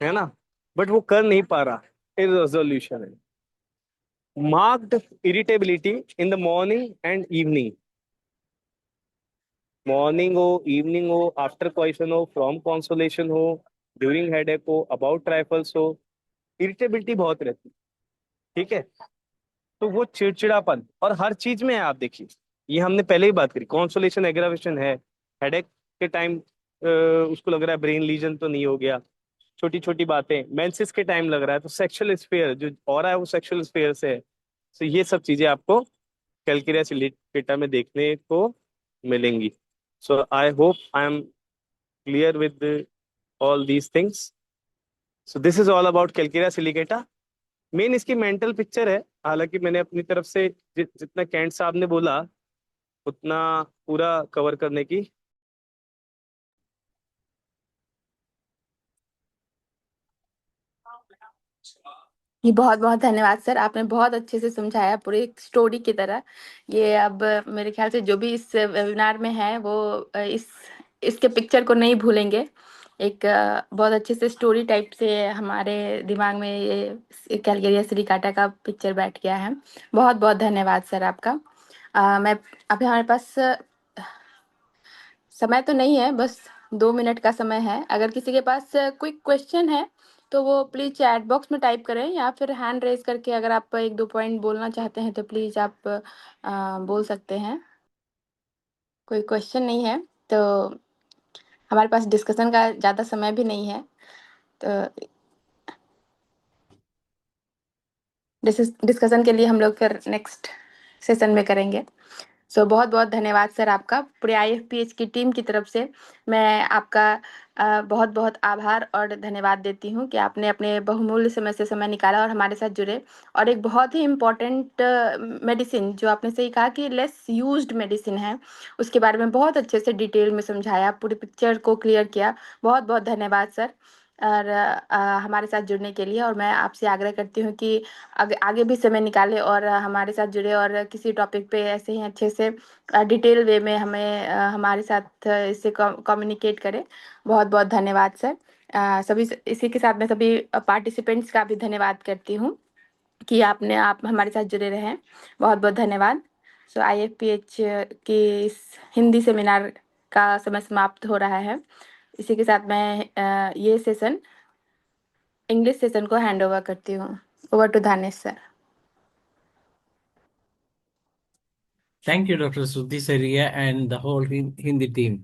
ना, बट वो कर नहीं पा रहा, इरेजोल्यूशन है। Marked irritability in the morning and evening, morning हो इवनिंग हो, आफ्टर क्वेश्चन हो, फ्रॉम कंसोलेशन हो, ड्यूरिंग हेडेक हो, अबाउट ट्राइफल्स हो, इरिटेबिलिटी बहुत रहती है। ठीक है, तो वो चिड़चिड़ापन और हर चीज में है। आप देखिए, ये हमने पहले ही बात करी, कॉन्सोलेशन एग्रावेशन है, हेडेक के टाइम उसको लग रहा है ब्रेन लीजन तो नहीं हो गया, छोटी छोटी बातें, मेंसेस के टाइम लग रहा है तो सेक्सुअल स्फेयर जो और है वो सेक्सुअल स्फेयर से है। तो ये सब चीजें आपको कैलकेरिया सिलिकेटा में देखने को मिलेंगी। So I hope I am clear with all these things. So this is all about calcarea silicata. Main इसकी मेंटल पिक्चर है, हालांकि मैंने अपनी तरफ से जितना कैंट साहब ने बोला उतना पूरा कवर करने की ये बहुत बहुत धन्यवाद सर, आपने बहुत अच्छे से समझाया पूरी एक स्टोरी की तरह। ये अब मेरे ख्याल से जो भी इस वेबिनार में है वो इस इसके पिक्चर को नहीं भूलेंगे। एक बहुत अच्छे से स्टोरी टाइप से हमारे दिमाग में ये कैलगेरिया सिलिकाटा का पिक्चर बैठ गया है। बहुत बहुत धन्यवाद सर आपका। मैं अभी हमारे पास समय तो नहीं है, बस 2 मिनट का समय है। अगर किसी के पास कोई क्वेश्चन है तो वो प्लीज चैट बॉक्स में टाइप करें, या फिर हैंड रेज करके अगर आप एक दो पॉइंट बोलना चाहते हैं तो प्लीज आप बोल सकते हैं। कोई क्वेश्चन नहीं है तो हमारे पास डिस्कशन का ज़्यादा समय भी नहीं है, तो डिस्कशन के लिए हम लोग फिर नेक्स्ट सेशन में करेंगे। बहुत बहुत धन्यवाद सर आपका। पूरे IFPH की टीम की तरफ से मैं आपका बहुत बहुत आभार और धन्यवाद देती हूँ कि आपने अपने बहुमूल्य समय से समय निकाला और हमारे साथ जुड़े। और एक बहुत ही इम्पोर्टेंट मेडिसिन जो आपने सही कहा कि लेस यूज्ड मेडिसिन है, उसके बारे में बहुत अच्छे से डिटेल में समझाया, पूरी पिक्चर को क्लियर किया। बहुत बहुत धन्यवाद सर। और हमारे साथ जुड़ने के लिए। और मैं आपसे आग्रह करती हूँ कि आगे भी समय निकालें और हमारे साथ जुड़े, और किसी टॉपिक पे ऐसे ही अच्छे से डिटेल वे में हमें हमारे साथ इससे कम्युनिकेट करें। बहुत बहुत धन्यवाद सर। सभी इसी के साथ मैं सभी पार्टिसिपेंट्स का भी धन्यवाद करती हूँ कि आप हमारे साथ जुड़े रहें। बहुत बहुत धन्यवाद। IFPH की इस हिंदी सेमिनार का समय समाप्त हो रहा है। इसी के साथ मैं ये सेशन इंग्लिश सेशन को हैंड ओवर करती हूँ। Over to Dhanesh sir. Thank you, Dr. Sudhi Saria and the whole Hindi team.